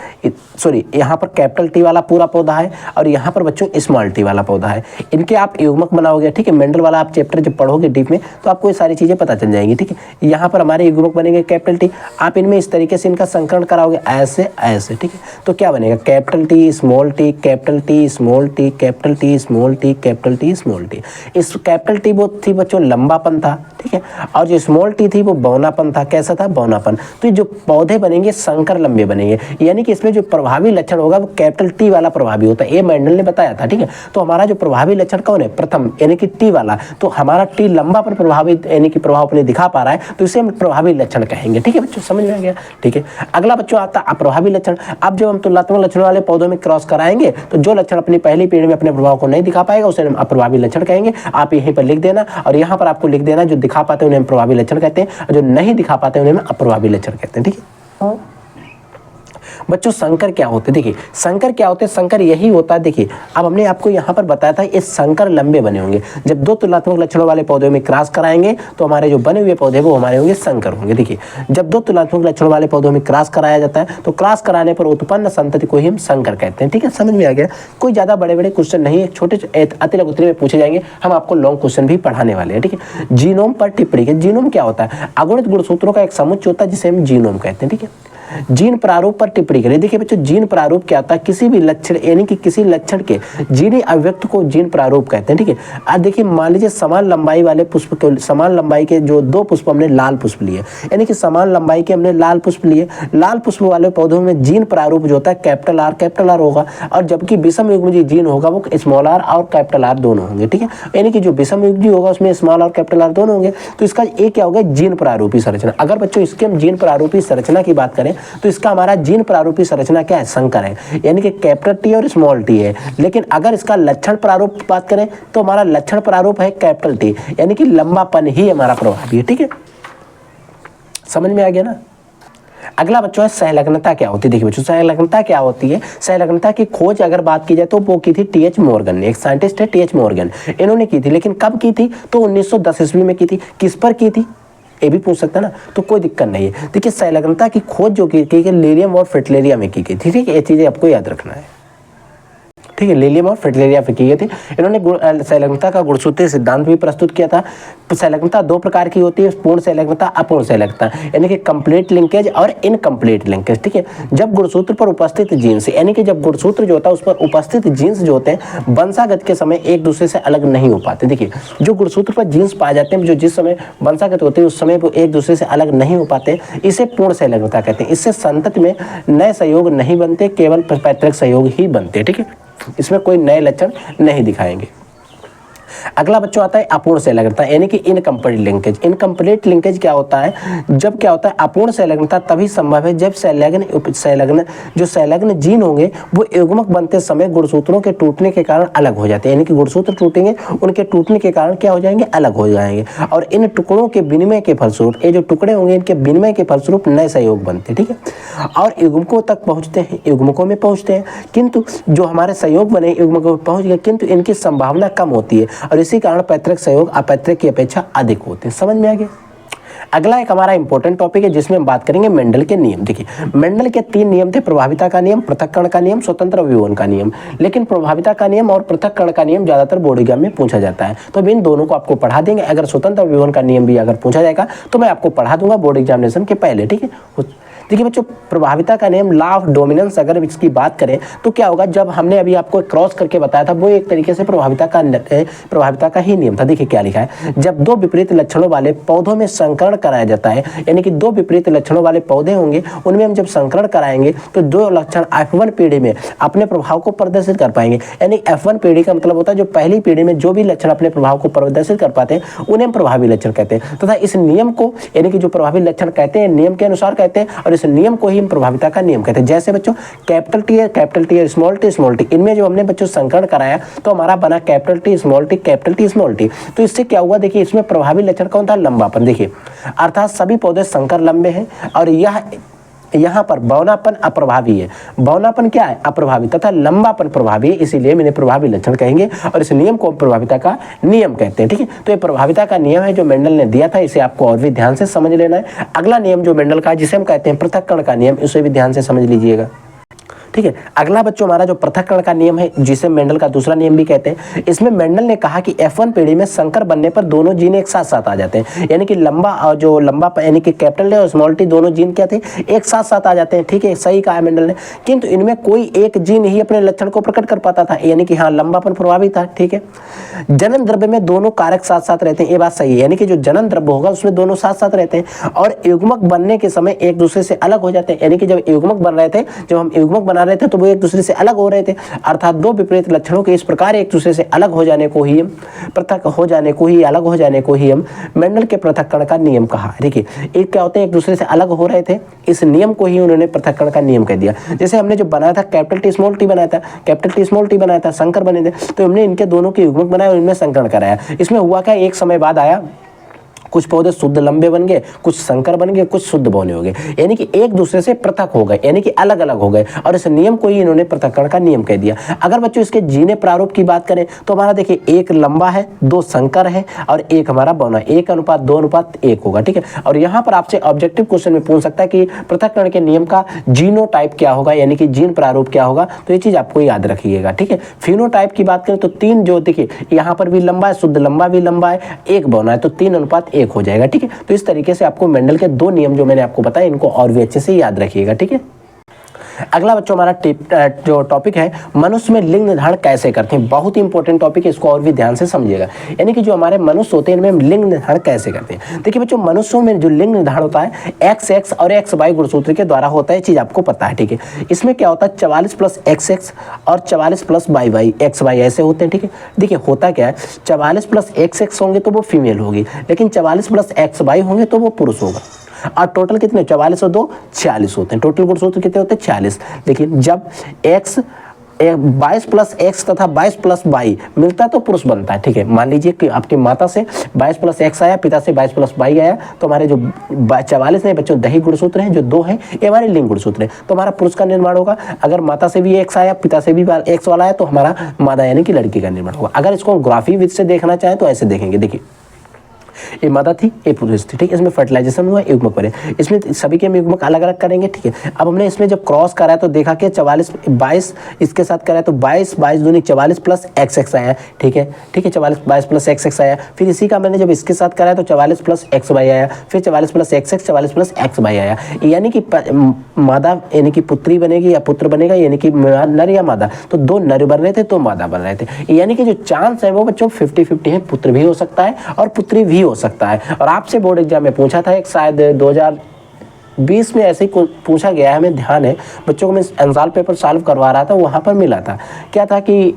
सॉरी यहाँ पर कैपिटल टी वाला पूरा पौधा है और यहाँ पर बच्चों स्मॉल टी वाला पौधा है। इनके आप युग्मक बनाओगे। ठीक है, मेंडल वाला आप चैप्टर जब पढ़ोगे डीप में तो आपको ये सारी चीजें पता चल जाएंगी। ठीक है, यहाँ पर हमारे युग्मक बनेंगे कैपिटल टी, आप इनमें इस तरीके से इनका संकरण कराओगे ऐसे ऐसे। ठीक है, तो क्या बनेगा, capital T small T, capital T small T, capital T small T, capital T small T. इस कैपिटल टी वो थी बच्चों लंबापन था, ठीक है, और जो स्मॉल टी थी वो बौनापन था। कैसा था, बौनापन। तो जो पौधे बनेंगे संकर लंबे बनेंगे, यानी कि इसमें जो प्रभावी लक्षण होगा वो कैपिटल टी वाला प्रभावी होता है, ये मेंडल ने बताया था। ठीक है, तो हमारा जो प्रभावी लक्षण कौन है, प्रथम यानी कि टी वाला, तो हमारा टी लंबा पर प्रभावित यानी कि प्रभाव अपने दिखा पा रहा है तो इसे हम प्रभावी लक्षण कहेंगे। ठीक है बच्चों, समझ में आ गया। ठीक है, अगला बच्चों आता अप्रभावी लक्षण। अब जब हम तुलनात्मक लक्षण वाले पौधों में क्रॉस कराएंगे तो जो लक्षण अपनी पहली पीढ़ी में अपने प्रभाव को नहीं दिखा पाएगा उसे हम अप्रभावी लक्षण कहेंगे। आप यहीं पर लिख देना और यहाँ पर आपको लिख देना जो दिखा पाते हैं उन्हें हम प्रभावी लक्षण कहते हैं, और जो नहीं दिखा पाते उन्हें हम अप्रभावी लक्षण कहते हैं। ठीक है बच्चों, संकर क्या होते हैं, देखिए संकर क्या होते हैं, संकर यही होता है। देखिए अब हमने आपको यहाँ पर बताया था ये संकर लंबे बने होंगे। जब दो तुलनात्मक लक्षणों वाले पौधे में क्रॉस कराएंगे तो हमारे जो बने हुए पौधे वो हमारे होंगे संकर होंगे। देखिए जब दो तुलनात्मक लक्षणों वाले पौधों में क्रॉस कराया जाता है तो क्रॉस कराने पर उत्पन्न संतति को ही हम संकर कहते हैं। ठीक है, समझ में आ गया। कोई ज्यादा बड़े बड़े क्वेश्चन नहीं है, छोटे अति लघु उत्तरीय में पूछे जाएंगे। हम आपको लॉन्ग क्वेश्चन भी पढ़ाने वाले हैं। ठीक है, जीनोम पर टिप्पणी। जीनोम क्या होता है, अगुणित गुणसूत्रों का एक समुच्चय होता है जिसे हम जीनोम कहते हैं। ठीक है, जीन प्रारूप पर टिप्पणी करें। देखिए बच्चों जीन प्रारूप क्या होता है, किसी भी लक्षण यानी कि किसी लक्षण के जीनी अभिव्यक्ति को जीन प्रारूप कहते हैं। ठीक है, आज देखिए मान लीजिए समान लंबाई वाले पुष्प के, समान लंबाई के जो दो पुष्प हमने लाल पुष्प लिए, यानी कि समान लंबाई के हमने लाल पुष्प लिए, लाल पुष्प वाले पौधों में जीन प्रारूप जो होता है कैपिटल आर होगा, और जबकि विषम युग्मजी जीन होगा वो स्मॉल आर और कैपिटल आर दोनों होंगे। ठीक है, यानी कि जो विषम युग्मजी होगा उसमें स्मॉल और कैपिटल आर दोनों होंगे। तो इसका एक क्या होगा, जीन प्रारूपी संरचना। अगर बच्चों इसके हम जीन प्रारूपी संरचना की बात करें तो इसका हमारा जीन प्रारूपी संरचना क्या है, संकर है, यानी कि कैपिटल टी और स्मॉल टी है। लेकिन अगर इसका लक्षण प्रारूप बात करें तो हमारा लक्षण प्रारूप है कैपिटल टी, यानी कि लंबापन ही हमारा प्रभावी है। ठीक है, समझ में आ गया ना। अगला बच्चों है सहलग्नता क्या होती है। देखिए बच्चों सहलग्नता क्या होती है। सहलग्नता की खोज अगर बात की जाए तो वो की थी टी.एच. मॉर्गन ने, एक साइंटिस्ट है टी.एच. मॉर्गन, इन्होंने की थी। लेकिन कब की थी तो 1910 ईस्वी में की थी। किस पर की थी ये भी पूछ सकता है ना, तो कोई दिक्कत नहीं है। देखिए सहलग्नता की खोज जो की गई लीलियम और फ्रिटलेरिया में की गई थी। ठीक है, ये चीजें आपको याद रखना है। ठीक है, लीलियम और फ्रिटलेरिया पे किए थे। इन्होंने सहलग्नता का गुणसूत्रीय सिद्धांत भी प्रस्तुत किया था। सहलग्नता दो प्रकार की होती है, पूर्ण सहलग्नता, अपूर्ण सहलग्नता, यानी कि कंप्लीट लिंकेज और इनकम्प्लीट लिंकेज। ठीक है, जब गुणसूत्र पर उपस्थित जीन्स, यानी कि जब गुणसूत्र जो होता है उस पर उपस्थित जीन्स जो होते हैं वंशागत के समय एक दूसरे से अलग नहीं हो पाते। देखिए जो गुणसूत्र पर जीन्स पाए जाते हैं जो जिस समय वंशागत होते हैं उस समय वो एक दूसरे से अलग नहीं हो पाते, इसे पूर्ण सहलग्नता कहते हैं। इससे संतति में नए सहयोग नहीं बनते, केवल पैतृक सहयोग ही बनते। ठीक है, इसमें कोई नए लक्षण नहीं दिखाएंगे। अगला बच्चों आता है अपूर्ण सहलग्नता, यानी कि इनकम्प्लीट लिंकेज। इनकम्प्लीट लिंकेज क्या होता है, जब क्या होता है अपूर्ण सहलग्नता तभी संभव है जब जो सहलग्न जीन होंगे वो युग्मक बनते समय गुणसूत्रों के टूटने के कारण अलग हो जाते हैं। यानी कि गुणसूत्र टूटेंगे, उनके टूटने के कारण क्या हो जाएंगे, अलग हो जाएंगे, और इन टुकड़ों के विनिमय के फलस्वरूप, ये जो टुकड़े होंगे इनके विनिमय के फलस्वरूप नए सहयोग बनते हैं। ठीक है, और युग्मकों तक पहुंचते हैं, युग्मकों में पहुंचते हैं, किंतु जो हमारे सहयोग बने युग्मकों में पहुंच गए किंतु इनकी संभावना कम होती है और इसी कारण पैतृक सहयोग अपैतृक की अपेक्षा अधिक होते हैं। समझ में आ गया। अगला एक हमारा इंपॉर्टेंट टॉपिक है जिसमें हम बात करेंगे मेंडल के नियम। देखिए मेंडल के 3 नियम थे, प्रभाविता का नियम, पृथक्करण का नियम, स्वतंत्र विवरण का नियम। लेकिन प्रभाविता का नियम और पृथक्करण का नियम ज्यादातर बोर्ड एग्जाम में पूछा जाता है, तो इन दोनों को आपको पढ़ा देंगे। अगर स्वतंत्र विवरण का नियम भी अगर पूछा जाएगा तो मैं आपको पढ़ा दूंगा बोर्ड एग्जामिनेशन के पहले। ठीक है, देखिए बच्चों प्रभाविता का नियम, लॉ ऑफ डोमिनेंस, अगर इसकी बात करें तो क्या होगा, जब हमने अभी आपको क्रॉस करके बताया था वो एक तरीके से प्रभाविता का ही नियम था। देखिए क्या लिखा है, जब 2 विपरीत लक्षणों वाले पौधों में संकरण कराया जाता है, यानी कि 2 विपरीत लक्षणों वाले पौधे होंगे उनमें हम जब संकरण कराएंगे तो 2 लक्षण F1 पीढ़ी में अपने प्रभाव को प्रदर्शित कर पाएंगे। यानी F1 पीढ़ी का मतलब होता है जो पहली पीढ़ी में जो भी लक्षण अपने प्रभाव को प्रदर्शित कर पाते हैं उन्हें हम प्रभावी लक्षण कहते हैं। तथा इस नियम को, यानी कि जो प्रभावी लक्षण कहते हैं नियम के अनुसार कहते हैं, और इस नियम को ही हम प्रभाविता का नियम कहते हैं। जैसे बच्चों कैपिटल टी है, स्मॉल टी, इनमें जो हमने बच्चों संकरण कराया तो हमारा बना कैपिटल टी स्मॉल टी। तो इससे क्या हुआ, देखिए इसमें प्रभावी लक्षण कौन था, लंबापन। देखिए अर्थात सभी पौधे संकर लंबे हैं और यहाँ पर बौनापन अप्रभावी है। बौनापन क्या है, अप्रभावी, तथा लंबापन प्रभावी है, इसीलिए मैंने प्रभावी लक्षण कहेंगे और इस नियम को प्रभाविता का नियम कहते हैं। ठीक है, तो ये प्रभाविता का नियम है जो मेंडल ने दिया था, इसे आपको और भी ध्यान से समझ लेना है। अगला नियम जो मेंडल का जिसे हम कहते हैं पृथक्करण का नियम, इसे भी ध्यान से समझ लीजिएगा। ठीक है, अगला बच्चों हमारा जो पृथक्करण का नियम है जिसे मेंडल का दूसरा नियम भी कहते हैं, इसमें मेंडल ने कहा कि F1 पीढ़ी में संकर बनने पर दोनों जीन एक साथ साथ आ जाते हैं। यानी कि लंबा और जो लंबा यानी कि कैपिटल और स्मॉल टी दोनों जीन क्या थे, एक साथ साथ आ जाते हैं। ठीक है, सही कहा है मेंडल ने, किंतु इनमें कोई एक जीन ही अपने लक्षण को प्रकट कर पाता था, यानी कि हाँ लंबापन प्रभावी था। ठीक है, जनन द्रव्य में दोनों कारक साथ साथ रहते हैं, ये बात सही है, यानी कि जो जनन द्रव्य होगा उसमें दोनों साथ साथ रहते हैं और युग्मक बनने के समय एक दूसरे से अलग हो जाते हैं। यानी कि जब युग्मक बन रहे थे, जब हम युग्मक बना रहे थे तो वो एक दूसरे से अलग हो रहे थे। अर्थात 2 विपरीत लक्षणों के इस प्रकार एक दूसरे से अलग हो जाने को ही अलग हो जाने को ही हम मेंडल के पृथक्करण का नियम कहा। देखिए एक क्या होते हैं, एक दूसरे से अलग हो रहे थे, इस नियम को ही उन्होंने पृथक्करण का नियम कह दिया। जैसे हमने जो बनाया था कैपिटल टी स्मॉल टी बनाया था, संकर बने थे, तो हमने इनके दोनों के युग्मक बनाए और इनमें संकरण कराया। इसमें हुआ क्या, एक समय बाद आया कुछ पौधे शुद्ध लंबे बन गए, कुछ संकर बन गए, कुछ शुद्ध बौने हो गए, यानी कि एक दूसरे से पृथक हो गए, यानी कि अलग अलग हो गए, और इस नियम को ही इन्होंने पृथक्करण का नियम कह दिया। अगर बच्चों इसके जीने प्रारूप की बात करें तो हमारा देखिए एक लंबा है, 2 संकर है और एक हमारा बौना, 1:2:1 होगा। ठीक है, और यहाँ पर आपसे ऑब्जेक्टिव क्वेश्चन में पूछ सकता है कि पृथक्करण के नियम का जीनोटाइप क्या होगा, यानी कि जीन प्रारूप क्या होगा, तो ये चीज आपको याद रखिएगा। ठीक है, फिनोटाइप की बात करें तो 3 जो देखिए यहाँ पर भी लंबा है, शुद्ध लंबा भी लंबा है, 1 बौना है, तो 3:1 हो जाएगा। ठीक है, तो इस तरीके से आपको मेंडल के 2 नियम जो मैंने आपको बताया इनको और भी अच्छे से याद रखिएगा। ठीक है, अगला बच्चों हमारा जो टॉपिक है मनुष्य में लिंग निर्धारण कैसे करते हैं, बहुत ही इंपॉर्टेंट टॉपिक है, इसको और भी ध्यान से समझिएगा। यानी कि जो हमारे मनुष्य होते हैं इनमें हम लिंग निर्धारण कैसे करते हैं। देखिए बच्चों मनुष्यों में जो लिंग निर्धारण होता है XX और XY गुणसूत्र के द्वारा होता है, चीज आपको पता है। ठीक है, इसमें क्या होता है 44 + XX और 44 + YY XY ऐसे होते हैं। ठीक है, देखिए होता क्या है 44 + XX होंगे तो वो फीमेल होगी, लेकिन 44 + XY होंगे तो वो पुरुष होगा। और टोटल कितने 44 और 2 46 होते हैं, टोटल गुणसूत्र कितने होते हैं 46। लेकिन जब X 22 प्लस एक्स तथा 22 प्लस वाई मिलता है तो पुरुष बनता है। ठीक है, मान लीजिए कि आपकी माता से 22 प्लस एक्स आया, पिता से 22 प्लस वाई आया, तो हमारे जो 44 है बच्चों दैहिक गुणसूत्र हैं, जो 2 है ये हमारे लिंग गुणसूत्र है, तो हमारा पुरुष का निर्माण होगा। अगर माता से भी एक्स आया, पिता से भी एक्स वाला आया, तो हमारा मादा यानी कि लड़की का निर्माण होगा। अगर इसको ग्राफी विधि से देखना चाहें तो ऐसे देखेंगे, देखिए ये मादा थी, ये पुरुष थी। ठीक है, इसमें फर्टिलाइजेशन हुआ, युग्मक बने, इसमें सभी के युग्मक अलग अलग करेंगे। ठीक है, अब हमने इसमें जब क्रॉस करा है तो देखा कि 44 22 इसके साथ करा है तो 22 22 दूनी 44 प्लस एक्स एक्स आया। ठीक है, 44 प्लस एक्स एक्स आया। फिर इसी का मैंने जब इसके साथ करा है तो 44 प्लस एक्स वाई आया, फिर 44 plus x x 44 plus x y आया। यानी कि मादा यानी कि पुत्री बनेगी या पुत्र बनेगा, यानी कि नर या मादा, तो 2 नर बन रहे थे, 2 मादा बन रहे थे। यानी कि जो चांस है वो बच्चों 50-50 है, पुत्र भी हो सकता है और पुत्री भी हो सकता है। और आपसे बोर्ड एग्जाम में पूछा था एक, शायद 2020 में ऐसे ही पूछा गया है, हमें ध्यान है, बच्चों को मैं आंसर पेपर सॉल्व करवा रहा था, वहाँ पर मिला था। क्या था कि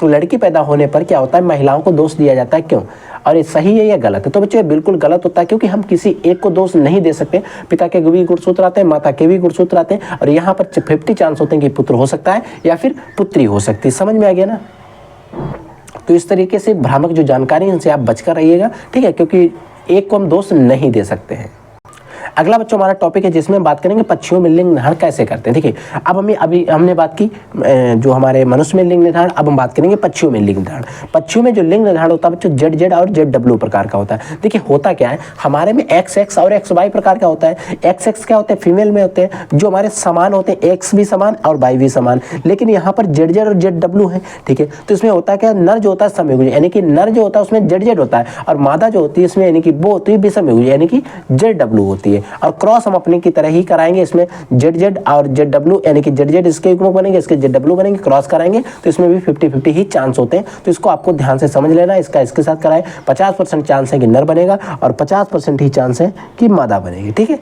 लड़की पैदा होने पर क्या होता है, महिलाओं को दोष दिया जाता है, क्यों, और ये सही है या गलत है? तो बच्चों ये बिल्कुल गलत होता है, क्योंकि हम किसी एक को दोष नहीं दे सकते। पिता के भी गुणसूत्र आते हैं, माता के भी गुणसूत्र आते हैं, और यहाँ पर 50 चांस होते हैं कि पुत्र हो सकता है या फिर पुत्री हो सकती है। समझ में आ गया ना? तो इस तरीके से भ्रामक जो जानकारी है इनसे आप बचकर रहिएगा। ठीक है, क्योंकि एक को हम दोष नहीं दे सकते हैं। अगला बच्चों हमारा टॉपिक है जिसमें हम बात करेंगे पक्षियों में लिंग निर्धारण कैसे करते हैं। देखिए, अब अभी हमने बात की जो हमारे मनुष्य में लिंग निर्धारण, अब हम बात करेंगे पक्षियों में लिंग निर्धारण। पक्षियों में जो लिंग निर्धारण होता है बच्चों ZZ और ZW प्रकार का होता है। देखिए होता क्या है, हमारे में XX और XY प्रकार का होता है। XX क्या होते हैं, फीमेल में होते हैं, जो हमारे समान होते हैं, X भी समान और Y भी समान, लेकिन यहाँ पर ZZ और ZW है। ठीक है, तो इसमें होता क्या, नर जो होता है समयुज, यानी कि नर जो होता है उसमें ZZ होता है, और मादा जो होती है इसमें यानी कि वो होती है विषमयुज, यानी कि ZW होती है। और क्रॉस हम अपने की तरह ही कराएंगे, इसमें ZZ और ZW, यानी कि ZZ इसके युग्मक बनेंगे, इसके ZW बनेंगे, क्रॉस कराएंगे तो इसमें भी 50-50 ही चांस होते हैं। तो इसको आपको ध्यान से समझ लेना, इसका इसके साथ कराएं, 50% चांस है कि नर बनेगा और 50% ही चांस है कि मादा बनेगी। ठीक है,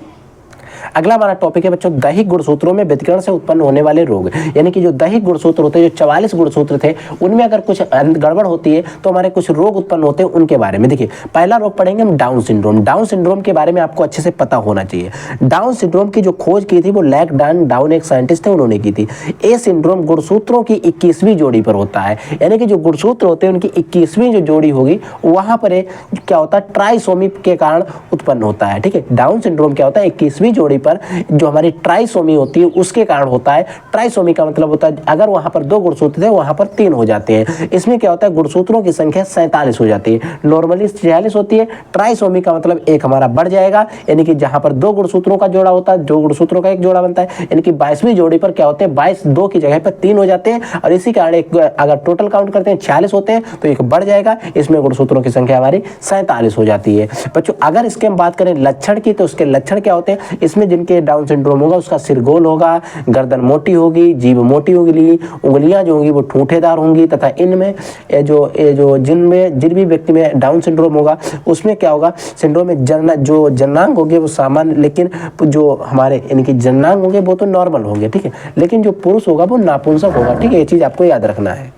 अगला हमारा टॉपिक है बच्चों दैहिक गुणसूत्रों में व्यतिकरण से उत्पन्न होने वाले रोग। यानी कि जो दैहिक गुणसूत्र होते हैं, जो 44 गुणसूत्र थे, उनमें अगर कुछ गड़बड़ होती है तो हमारे कुछ रोग उत्पन्न होते हैं, उनके बारे में देखिए। पहला रोग पढ़ेंगे हम डाउन सिंड्रोम। डाउन सिंड्रोम के बारे में आपको अच्छे से पता होना चाहिए। डाउन सिंड्रोम की जो खोज की थी वो लैक डाउन एक साइंटिस्ट थे, उन्होंने की थी। ये सिंड्रोम गुणसूत्रों की 21वीं जोड़ी पर होता है, यानी कि जो गुणसूत्र होते हैं उनकी 21वीं जो जोड़ी होगी वहां पर क्या होता है, ट्राइसोमी के कारण उत्पन्न होता है। ठीक है, डाउन सिंड्रोम क्या होता है, 21वीं जोड़ी पर जो हमारी ट्राइसोमी होती है उसके कारण होता है। ट्राइसोमी का मतलब होता है अगर वहां पर 2 गुणसूत्र थे वहां पर 3 हो जाते हैं। इसमें क्या होता है, गुणसूत्रों की संख्या 47 हो जाती है, नॉर्मली 46 होती है। ट्राइसोमी का मतलब एक हमारा बढ़ जाएगा, यानी कि जहां पर 2 गुणसूत्रों का जोड़ा होता है, 2 गुणसूत्रों का एक जोड़ा बनता है, यानी कि 22वीं जोड़ी पर क्या होते हैं, 22 2 की जगह पर 3 हो जाते हैं, और इसी कारण एक अगर टोटल काउंट करते हैं 46 होते हैं तो एक बढ़ जाएगा, इसमें गुणसूत्रों की संख्या हमारी 47 हो जाती है। बच्चों अगर इसके हम बात करें लक्षण की, तो उसके लक्षण क्या होते हैं, इसमें जिनके डाउन सिंड्रोम होगा उसका सिर गोल होगा, गर्दन मोटी होगी, जीभ मोटी होगी, उंगलियां जो होंगी वो ठूंठेदार होंगी, तथा इनमें जिन भी व्यक्ति में डाउन सिंड्रोम होगा उसमें क्या होगा, सिंड्रोम में जो जननांग होंगे वो सामान्य, लेकिन जो हमारे यानी कि जननांग होंगे वो तो नॉर्मल होंगे। ठीक है, लेकिन जो पुरुष होगा वो नापुंसक होगा। ठीक है, ये चीज आपको याद रखना है।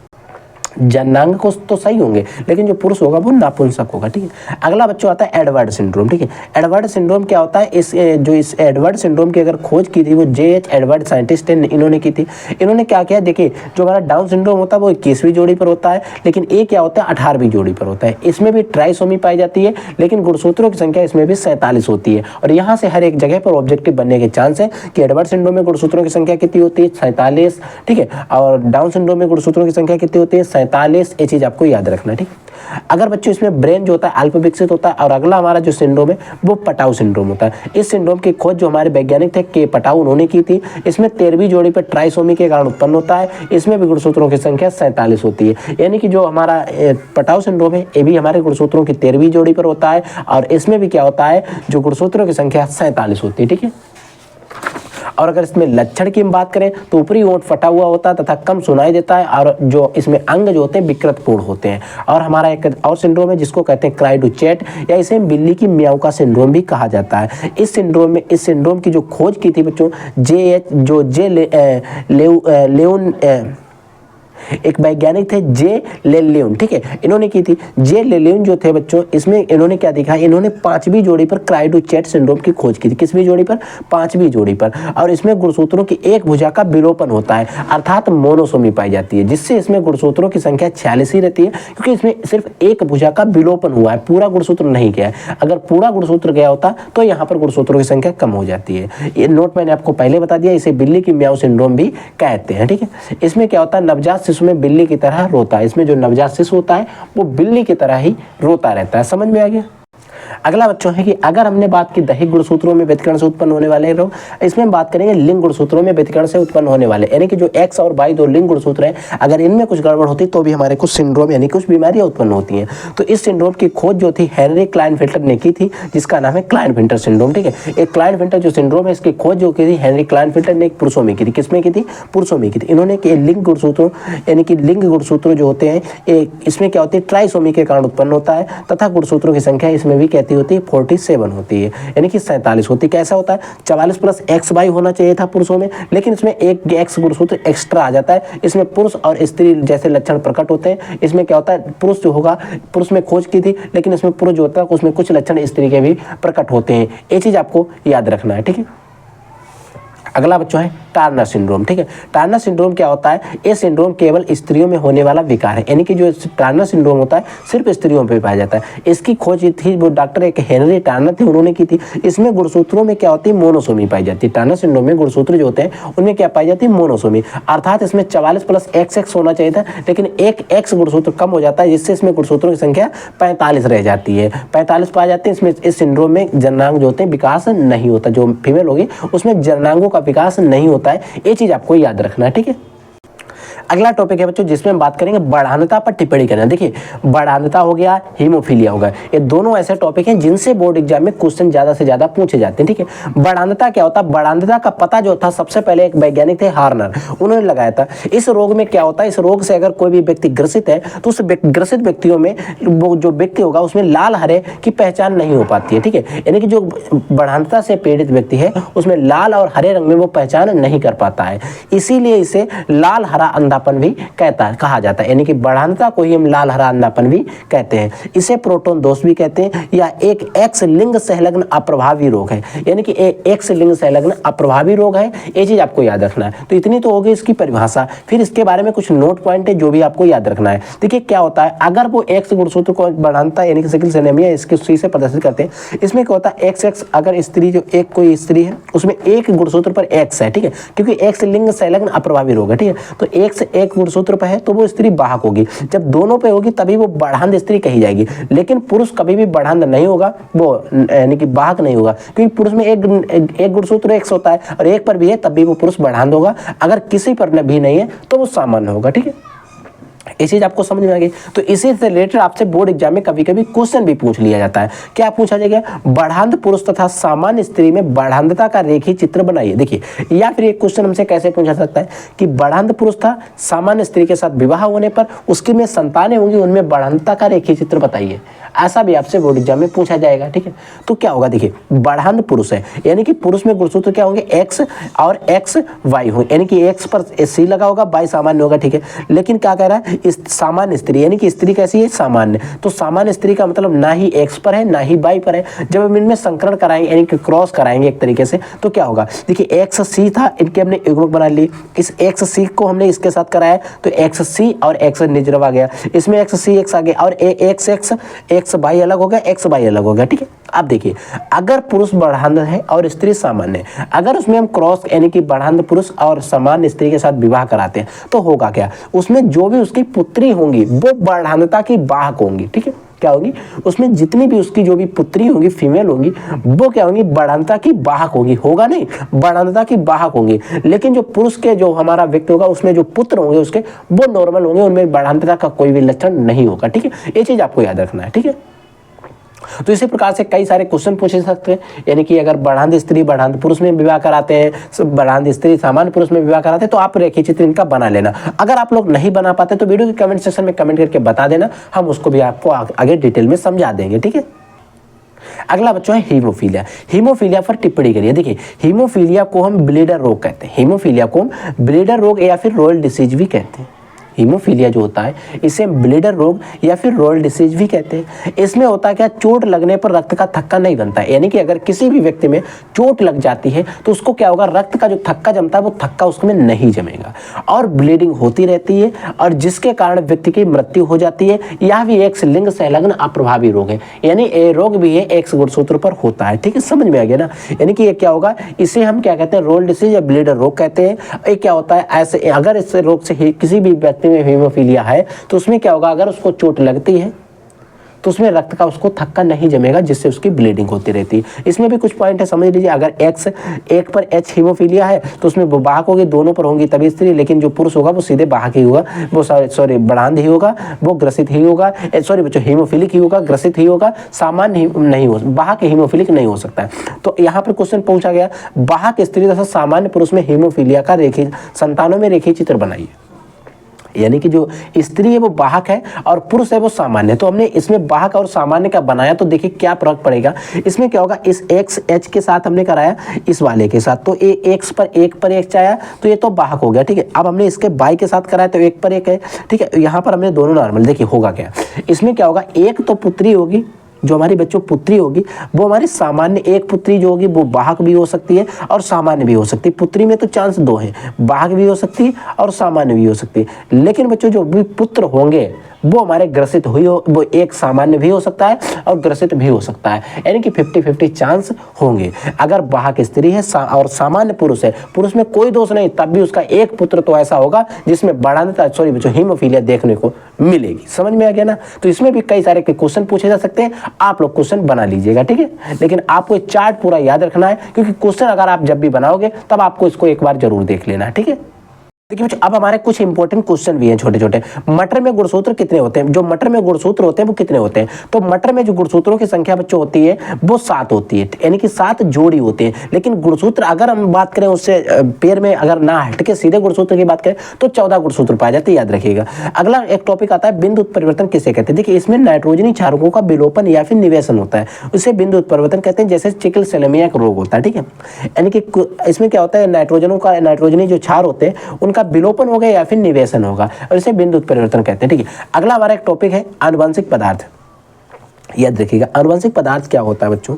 जननांग को तो सही होंगे लेकिन जो पुरुष होगा वो नापुंसक होगा। ठीक है, अगला बच्चों आता है एडवर्ड सिंड्रोम। ठीक है, एडवर्ड सिंड्रोम क्या होता है, इस एडवर्ड सिंड्रोम की अगर खोज की थी वो JH एडवर्ड साइंटिस्ट ने इन्होंने की थी। इन्होंने क्या किया, देखिए जो हमारा डाउन सिंड्रोम होता है वो 21वीं जोड़ी पर होता है, लेकिन ये क्या होता है 18वीं जोड़ी पर होता है। इसमें भी ट्राइसोमी पाई जाती है, लेकिन गुणसूत्रों की संख्या इसमें भी 47 होती है। और यहाँ से हर एक जगह पर ऑब्जेक्टिव बनने के चांस है कि एडवर्ड सिंड्रोम में गुणसूत्रों की संख्या कितनी होती है, 47। ठीक है, और डाउन सिंड्रोम में गुणसूत्रों की संख्या कितनी होती है, 47। ये चीज आपको याद रखना। ठीक, अगर बच्चों इसमें ब्रेन जो होता है अल्प विकसित होता है। और अगला हमारा जो सिंड्रोम है वो पटाउ सिंड्रोम होता है। इस सिंड्रोम की खोज जो हमारे वैज्ञानिक थे के पटाउ उन्होंने की थी। इसमें 13वीं जोड़ी पर ट्राइसोमी के कारण उत्पन्न होता है। इसमें भी गुणसूत्रों की संख्या 47 होती है, यानी कि जो हमारा पटाउ सिंड्रोम है ये भी हमारे गुणसूत्रों की 13वीं जोड़ी पर होता है, और इसमें भी क्या होता है, जो गुणसूत्रों की संख्या 47 होती है। ठीक है, और अगर इसमें लक्षण की हम बात करें तो ऊपरी ओंठ फटा हुआ होता है तथा कम सुनाई देता है, और जो इसमें अंग जो होते हैं विकृतपूर्ण होते हैं। और हमारा एक और सिंड्रोम है जिसको कहते हैं क्राई टू चैट, या इसे बिल्ली की म्याऊ का सिंड्रोम भी कहा जाता है। इस सिंड्रोम की जो खोज की थी बच्चों एक वैज्ञानिक थे जे लेलियन, ठीक है, इन्होंने की थी। जे लेलियन जो थे बच्चों, इसमें इन्होंने क्या देखा, इन्होंने 5वीं जोड़ी पर क्राइडोचैट सिंड्रोम की खोज की थी। किसवीं जोड़ी पर? 5वीं जोड़ी पर। और इसमें गुणसूत्रों की एक भुजा का विलोपन होता है, अर्थात मोनोसोमी पाई जाती है, जिससे इसमें गुणसूत्रों की संख्या 46 ही रहती है, क्योंकि इसमें सिर्फ एक भुजा का विलोपन हुआ है, पूरा गुणसूत्र नहीं गया है। अगर पूरा गुणसूत्र गया होता तो यहाँ पर गुणसूत्रों की संख्या कम हो जाती है। ये नोट मैंने आपको पहले बता दिया, इसे बिल्ली की म्याऊ सिंड्रोम भी कहते हैं, ठीक है। इसमें क्या होता है, नवजात शिशु में बिल्ली की तरह रोता है। इसमें जो नवजात शिशु होता है वो बिल्ली की तरह ही रोता रहता है। समझ में आ गया? अगला बच्चों है कि अगर हमने बात की दैहिक गुणसूत्रों में व्यतिकरण से उत्पन्न होने वाले रोग, इसमें हम बात करेंगे लिंग गुणसूत्रों में व्यतिकरण से उत्पन्न होने वाले, यानी कि जो एक्स और वाई दो लिंग गुणसूत्र हैं, अगर इनमें कुछ गड़बड़ होती तो भी हमारे कुछ सिंड्रोम यानी कुछ बीमारियां उत्पन्न होती हैं। तो इस सिंड्रोम की खोज जो थी हेनरी क्लाइनफिल्टर ने की थी, जिसका नाम है क्लाइनफिल्टर सिंड्रोम, ठीक है। एक क्लाइनफिल्टर जो सिंड्रोम है, इसकी खोज जो की थी हेनरी क्लाइनफिल्टर ने पुरुषों में की थी। किसमें की थी? पुरुषों में की थी। इन्होंने लिंग गुणसूत्रों यानी कि लिंग गुणसूत्र जो होते हैं, इसमें क्या होती है, ट्राइसोमी के कारण उत्पन्न होता है, तथा गुणसूत्रों की संख्या इसमें भी कहती होती है 47 होती है, यानी कि 47 होती है। कैसा होता है? 44 प्लस XY होना चाहिए था पुरुषों में, लेकिन इसमें एक X गुणसूत्र एक्स्ट्रा आ जाता है। इसमें पुरुष और स्त्री जैसे लक्षण प्रकट होते हैं। इसमें क्या होता है, पुरुष जो होगा, पुरुष में खोज की थी, लेकिन इसमें पुरुष जो होता है उसमें कुछ लक्षण स्त्री के भी प्रकट होते हैं। ये चीज आपको याद रखना है, ठीक है। अगला बच्चों है टार्नर सिंड्रोम, ठीक है। टार्नर सिंड्रोम क्या होता है? ये सिंड्रोम केवल स्त्रियों में होने वाला विकार है, यानी कि जो टार्नर सिंड्रोम होता है सिर्फ स्त्रियों में पाया जाता है। इसकी खोज थी वो डॉक्टर एक हेनरी टार्नर थे, उन्होंने की थी। इसमें गुणसूत्रों में क्या होती है, मोनोसोमी पाई जाती है। टार्नर सिंड्रोम में गुणसूत्र जो होते हैं उनमें क्या पाई जाती है, मोनोसोमी, अर्थात इसमें 44 प्लस XX होना चाहिए था, लेकिन एक X गुणसूत्र कम हो जाता है, जिससे इसमें गुणसूत्रों की संख्या 45 रह जाती है। 45 पाए जाते हैं। इसमें इस सिंड्रोम में जननांग जो होते हैं विकास नहीं होता, जो फीमेल होगी उसमें जननांगों का विकास नहीं होता है। ये चीज आपको याद रखना है, ठीक है। अगला टॉपिक है बच्चों जिसमें हम बात करेंगे बढ़ांधता पर टिप्पणी करना। देखिए, बढ़ांधता हो गया, हीमोफीलिया हो गया, ये दोनों ऐसे टॉपिक हैं जिनसे बोर्ड एग्जाम में क्वेश्चन ज्यादा से ज्यादा पूछे जाते हैं, ठीक है। बढ़ांधता क्या होता है? बढ़ांधता का पता जो था सबसे पहले एक वैज्ञानिक थे हार्नर, उन्होंने लगाया था। इस रोग में क्या होता है, इस रोग से अगर कोई भी व्यक्ति ग्रसित है तो उस ग्रसित व्यक्तियों में वो जो व्यक्ति होगा उसमें लाल हरे की पहचान नहीं हो पाती है, ठीक है। यानी कि जो बढ़ांधता से पीड़ित व्यक्ति है उसमें लाल और हरे रंग में वो पहचान नहीं कर पाता है, इसीलिए इसे लाल हरा अंधापन भी कहा जाता है। यानी कि बढ़ांधता को ही हम लाल हरा अंधापन भी कहते हैं। इसे प्रोटोन दोष भी कहते हैं, या एक एक्स लिंग संलग्न अप्रभावी रोग है, यानी कि एक्स लिंग संलग्न अप्रभावी रोग है। ये चीज आपको याद रखना है। तो इतनी तो होगी इसकी परिभाषा, फिर इसके बारे में कुछ नोट पॉइंट है जो भी आपको याद रखना है। देखिए क्या होता है, अगर वो एक्स गुणसूत्र को बढ़ांधता यानी कि सिकल सेल एनीमिया इसके सी से प्रदर्शित करते हैं, इसमें क्या होता है, XX अगर स्त्री जो एक कोई स्त्री है उसमें एक गुणसूत्र पर X है, ठीक है, क्योंकि एक्स लिंग संलग्न अप्रभावी रोग है, ठीक है। तो X एक गुणसूत्र पर है तो वो स्त्री वाहक होगी, जब दोनों पे होगी तभी वो बढ़ांध स्त्री कही जाएगी। लेकिन पुरुष कभी भी बढ़ांध नहीं होगा, वो यानी कि वाहक नहीं होगा, क्योंकि पुरुष में एक गुणसूत्र X होता है और एक पर भी है तब भी वो पुरुष बढ़ांध होगा, अगर किसी पर भी नहीं है तो वो सामान्य होगा, ठीक है। ये चीज आपको समझ में आ गई। तो इसी से रिलेटेड आपसे बोर्ड एग्जाम में कभी कभी क्वेश्चन भी पूछ लिया जाता है। क्या पूछा जाएगा, बढ़ांध पुरुष तथा सामान्य स्त्री में बढ़ांधता का रेखीय चित्र बनाइए। देखिए, या फिर एक क्वेश्चन हमसे कैसे पूछा सकता है कि बढ़ांध पुरुष था सामान्य स्त्री के साथ विवाह होने पर उसकी में संतानें होंगी, उनमें बढ़ांधता का रेखीय चित्र बताइए। ऐसा भी आपसे बोर्ड एग्जाम में पूछा जाएगा, ठीक है। तो क्या होगा, देखिए बढ़ांध पुरुष है यानी कि पुरुष में गुणसूत्र क्या होंगे, X और XY होंगे, यानी कि X पर C लगा होगा, Y सामान्य होगा, ठीक है। लेकिन क्या कह रहा है, इस सामान्य स्त्री यानी कि स्त्री कैसी है, सामान्य। तो सामान्य स्त्री का मतलब ना ही X पर है ना ही Y पर है। जब हम इनमें संकरण कराएंगे यानी कि क्रॉस कराएंगे एक तरीके से, तो क्या होगा, देखिए XC था, इनके हमने युग्मक बना ली, इस XC को हमने इसके साथ कराया तो XC और X निजरव आ गया, इसमें XC आ गया और XY अलग हो गया, XY अलग हो गया, ठीक है। अब देखिए, अगर पुरुष बढ़ांध है और स्त्री सामान्य है, अगर उसमें हम क्रॉस यानी कि बढ़ांध पुरुष और सामान्य स्त्री के साथ विवाह कराते हैं तो होगा क्या, उसमें जो भी उसकी पुत्री होंगी वो बढ़ांधता की वाहक होंगी, ठीक है। क्या होगी, उसमें जितनी भी उसकी जो भी पुत्री होंगी, फीमेल होंगी, वो क्या होंगी, बढ़ांधता की वाहक होगी, होगा नहीं, बढ़ांधता की वाहक होंगी। लेकिन जो पुरुष के जो हमारा व्यक्ति होगा उसमें जो पुत्र होंगे उसके वो नॉर्मल होंगे, उनमें बढ़ांधता का कोई भी लक्षण नहीं होगा, ठीक है। ये चीज आपको याद रखना है, ठीक है। तो इसी प्रकार से कई सारे क्वेश्चन पूछे सकते हैं, यानी कि अगर बढ़ांध स्त्री बढ़ांध पुरुष में विवाह कराते हैं, बढ़ांध स्त्री सामान्य पुरुष में विवाह कराते हैं, तो आप रेखीय चित्र इनका बना लेना। अगर आप लोग नहीं बना पाते तो वीडियो के कमेंट सेक्शन में कमेंट करके बता देना, हम उसको भी आपको आगे डिटेल में समझा देंगे, ठीक है। अगला बच्चों है हीमोफीलिया। हीमोफीलिया पर टिप्पणी करिए। देखिए, हीमोफीलिया को हम ब्लीडर रोग कहते हैं, हीमोफीलिया को हम ब्लीडर रोग या फिर रॉयल डिसीज भी कहते हैं। हीमोफीलिया जो होता है इसे ब्लीडर रोग या फिर रॉयल डिसीज भी कहते हैं। इसमें होता क्या, चोट लगने पर रक्त का थक्का नहीं बनता है, यानी कि अगर किसी भी व्यक्ति में चोट लग जाती है तो उसको क्या होगा, रक्त का जो थक्का जमता है वो थक्का उसमें नहीं जमेगा और ब्लीडिंग होती रहती है, और जिसके कारण व्यक्ति की मृत्यु हो जाती है। यह भी एक लिंग संलग्न अप्रभावी रोग है, यानी ये रोग भी है एक्स गुणसूत्र पर होता है। ठीक है, समझ में आ गया ना। यानी कि ये क्या होगा, इसे हम क्या कहते हैं, रोल डिसीज या ब्लीडर रोग कहते हैं। ये क्या होता है, ऐसे अगर इस रोग से किसी भी व्यक्ति में हीमोफीलिया है तो उसमें क्या होगा, अगर उसको चोट लगती है तो उसमें रक्त का उसको थक्का नहीं जमेगा, जिससे उसकी ब्लीडिंग होती रहती है। इसमें भी कुछ पॉइंट है, समझ लीजिए। अगर एक्स एक पर एच हीमोफीलिया है तो उसमें वो वाहक होगी, दोनों पर होंगी तभी स्त्री, लेकिन जो पुरुष होगा वो सीधे वाहक ही होगा, वो सॉरी बढ़ांध ही होगा, वो ग्रसित ही होगा, सॉरी बच्चों हीमोफिलिक ही होगा, ग्रसित ही होगा, सामान्य नहीं हो, वाहक हीमोफिलिक नहीं हो सकता है। तो यहाँ पर क्वेश्चन पूछा गया, वाहक स्त्री तथा सामान्य पुरुष में हीमोफीलिया का रेखीय संतानों में रेखीय चित्र बनाइए। यानी कि जो स्त्री है वो वाहक है और पुरुष है वो सामान्य। तो हमने इसमें वाहक और सामान्य का बनाया, तो देखिए क्या फर्क पड़ेगा। इसमें क्या होगा, इस एक्स एच के साथ हमने कराया इस वाले के साथ, तो ये एक्स पर एक आया तो ये तो वाहक हो गया। ठीक है, अब हमने इसके वाई के साथ कराया तो एक पर एक है। ठीक है, यहाँ पर हमने दोनों नॉर्मल, देखिए होगा क्या, इसमें क्या होगा, एक तो पुत्री होगी, जो हमारी बच्चों पुत्री होगी वो हमारी सामान्य, एक पुत्री जो होगी वो वाहक भी हो सकती है और सामान्य भी हो सकती है। पुत्री में तो चांस दो हैं, वाहक भी हो सकती है और सामान्य भी हो सकती है। लेकिन बच्चों जो भी पुत्र होंगे वो हमारे ग्रसित हुई हो, वो एक सामान्य भी हो सकता है और ग्रसित भी हो सकता है, यानी कि 50-50 चांस होंगे। अगर वाहक स्त्री है और सामान्य पुरुष है, पुरुष में कोई दोष नहीं, तब भी उसका एक पुत्र तो ऐसा होगा जिसमें बढ़ाता, सॉरी बच्चों, हीमोफीलिया देखने को मिलेगी। समझ में आ गया ना। तो इसमें भी कई सारे क्वेश्चन पूछे जा सकते हैं, आप लोग क्वेश्चन बना लीजिएगा। ठीक है, लेकिन आपको चार्ट पूरा याद रखना है, क्योंकि क्वेश्चन अगर आप जब भी बनाओगे तब आपको इसको एक बार जरूर देख लेना है। ठीक है, देखिए बच्चों, अब हमारे कुछ इंपॉर्टेंट क्वेश्चन भी हैं छोटे छोटे। मटर में गुणसूत्र कितने होते हैं, जो मटर में गुणसूत्र होते हैं वो कितने होते हैं। तो मटर में जो गुणसूत्रों की संख्या बच्चों होती है वो 7 होती है, यानी कि 7 जोड़ी होते हैं। लेकिन गुणसूत्र अगर हम बात करें उससे पेड़ में अगर ना हट के सीधे गुणसूत्र की बात करें तो 14 गुणसूत्र पाए जाते हैं, याद रखिएगा। अगला एक टॉपिक आता है, बिंदु उत्परिवर्तन किसे कहते हैं। देखिए इसमें नाइट्रोजनी क्षारकों का विलोपन या फिर निवेशन होता है, उसे बिंदु उत्परिवर्तन कहते हैं, जैसे चिकल सेलेमिया का रोग होता है। ठीक है, यानी कि इसमें क्या होता है, नाइट्रोजनी जो क्षार होते हैं उनका विलोपन हो गया या फिर निवेशन होगा, और इसे बिंदु उत्परिवर्तन कहते हैं। ठीक है, अगला हमारा एक टॉपिक है आनुवंशिक पदार्थ। याद रखिएगा, आनुवंशिक पदार्थ क्या होता है बच्चों,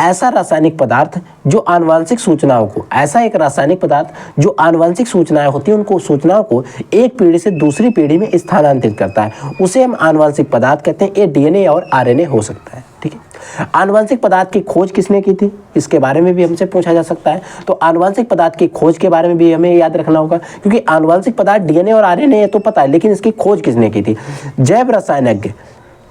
ऐसा रासायनिक पदार्थ जो आनुवंशिक सूचनाओं को, ऐसा एक रासायनिक पदार्थ जो आनुवंशिक सूचनाएं होती हैं उनको, सूचनाओं को एक पीढ़ी से दूसरी पीढ़ी में स्थानांतरित करता है, उसे हम आनुवंशिक पदार्थ कहते हैं। ये डीएनए और आरएनए हो सकता है। ठीक है, आनुवंशिक पदार्थ की खोज किसने की थी, इसके बारे में भी हमसे पूछा जा सकता है। तो आनुवंशिक पदार्थ की खोज के बारे में भी हमें याद रखना होगा, क्योंकि आनुवंशिक पदार्थ डीएनए और आरएनए तो पता है, लेकिन इसकी खोज किसने की थी। जैव रसायनज्ञ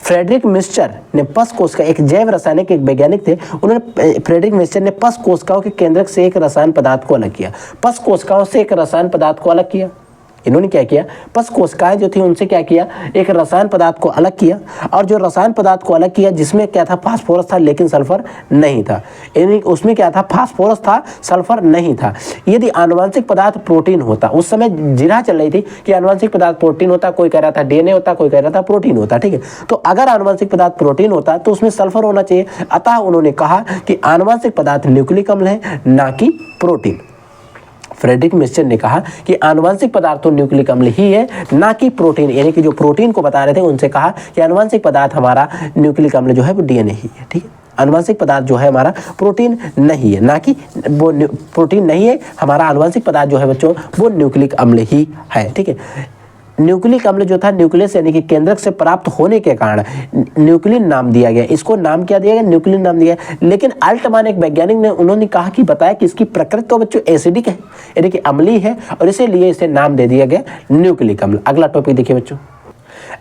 फ्रेडरिक मिस्चर ने पस कोशिका, एक जैव रासायनिक एक वैज्ञानिक थे, उन्होंने फ्रेडरिक मिस्चर ने पस कोशिकाओं के केंद्रक से एक रसायन पदार्थ को अलग किया। पस कोशिकाओं से एक रसायन पदार्थ को अलग किया, इन्होंने क्या किया, पस कोशिकाएं जो थी उनसे क्या किया, एक रसायन पदार्थ को अलग किया, और जो रसायन पदार्थ को अलग किया जिसमें क्या था, फास्फोरस था लेकिन सल्फर नहीं था। यानी उसमें क्या था, फास्फोरस था, सल्फर नहीं था। यदि आनुवंशिक पदार्थ प्रोटीन होता, उस समय जिरा चल रही थी कि आनुवंशिक पदार्थ प्रोटीन होता, कोई कह रहा था डीएनए होता, कोई कह रहा था प्रोटीन होता। ठीक है, तो अगर आनुवंशिक पदार्थ प्रोटीन होता तो उसमें सल्फर होना चाहिए, अतः उन्होंने कहा कि आनुवंशिक पदार्थ न्यूक्लिक अम्ल है, ना कि प्रोटीन। फ्रेडरिक मिस्चर ने कहा कि आनुवंशिक पदार्थ तो न्यूक्लिक अम्ल ही है, ना कि प्रोटीन, यानी कि जो प्रोटीन को बता रहे थे उनसे कहा कि आनुवंशिक पदार्थ हमारा न्यूक्लिक अम्ल जो है वो डीएनए ही है। ठीक है, आनुवंशिक पदार्थ जो है हमारा प्रोटीन नहीं है, ना कि वो प्रोटीन नहीं है, हमारा आनुवंशिक पदार्थ जो है बच्चों वो न्यूक्लिक अम्ल ही है। ठीक है, न्यूक्लिक अम्ल जो था न्यूक्लियस यानी कि केंद्रक से प्राप्त होने के कारण न्यूक्लिन नाम दिया गया, इसको नाम क्या दिया गया, न्यूक्लिन नाम दिया। लेकिन अल्टमान एक वैज्ञानिक ने, उन्होंने कहा कि बताया कि इसकी प्रकृति तो बच्चों एसिडिक है, यानी कि अम्लीय है, और इसीलिए इसे नाम दे दिया गया न्यूक्लिक अम्ल। अगला टॉपिक देखिए बच्चों,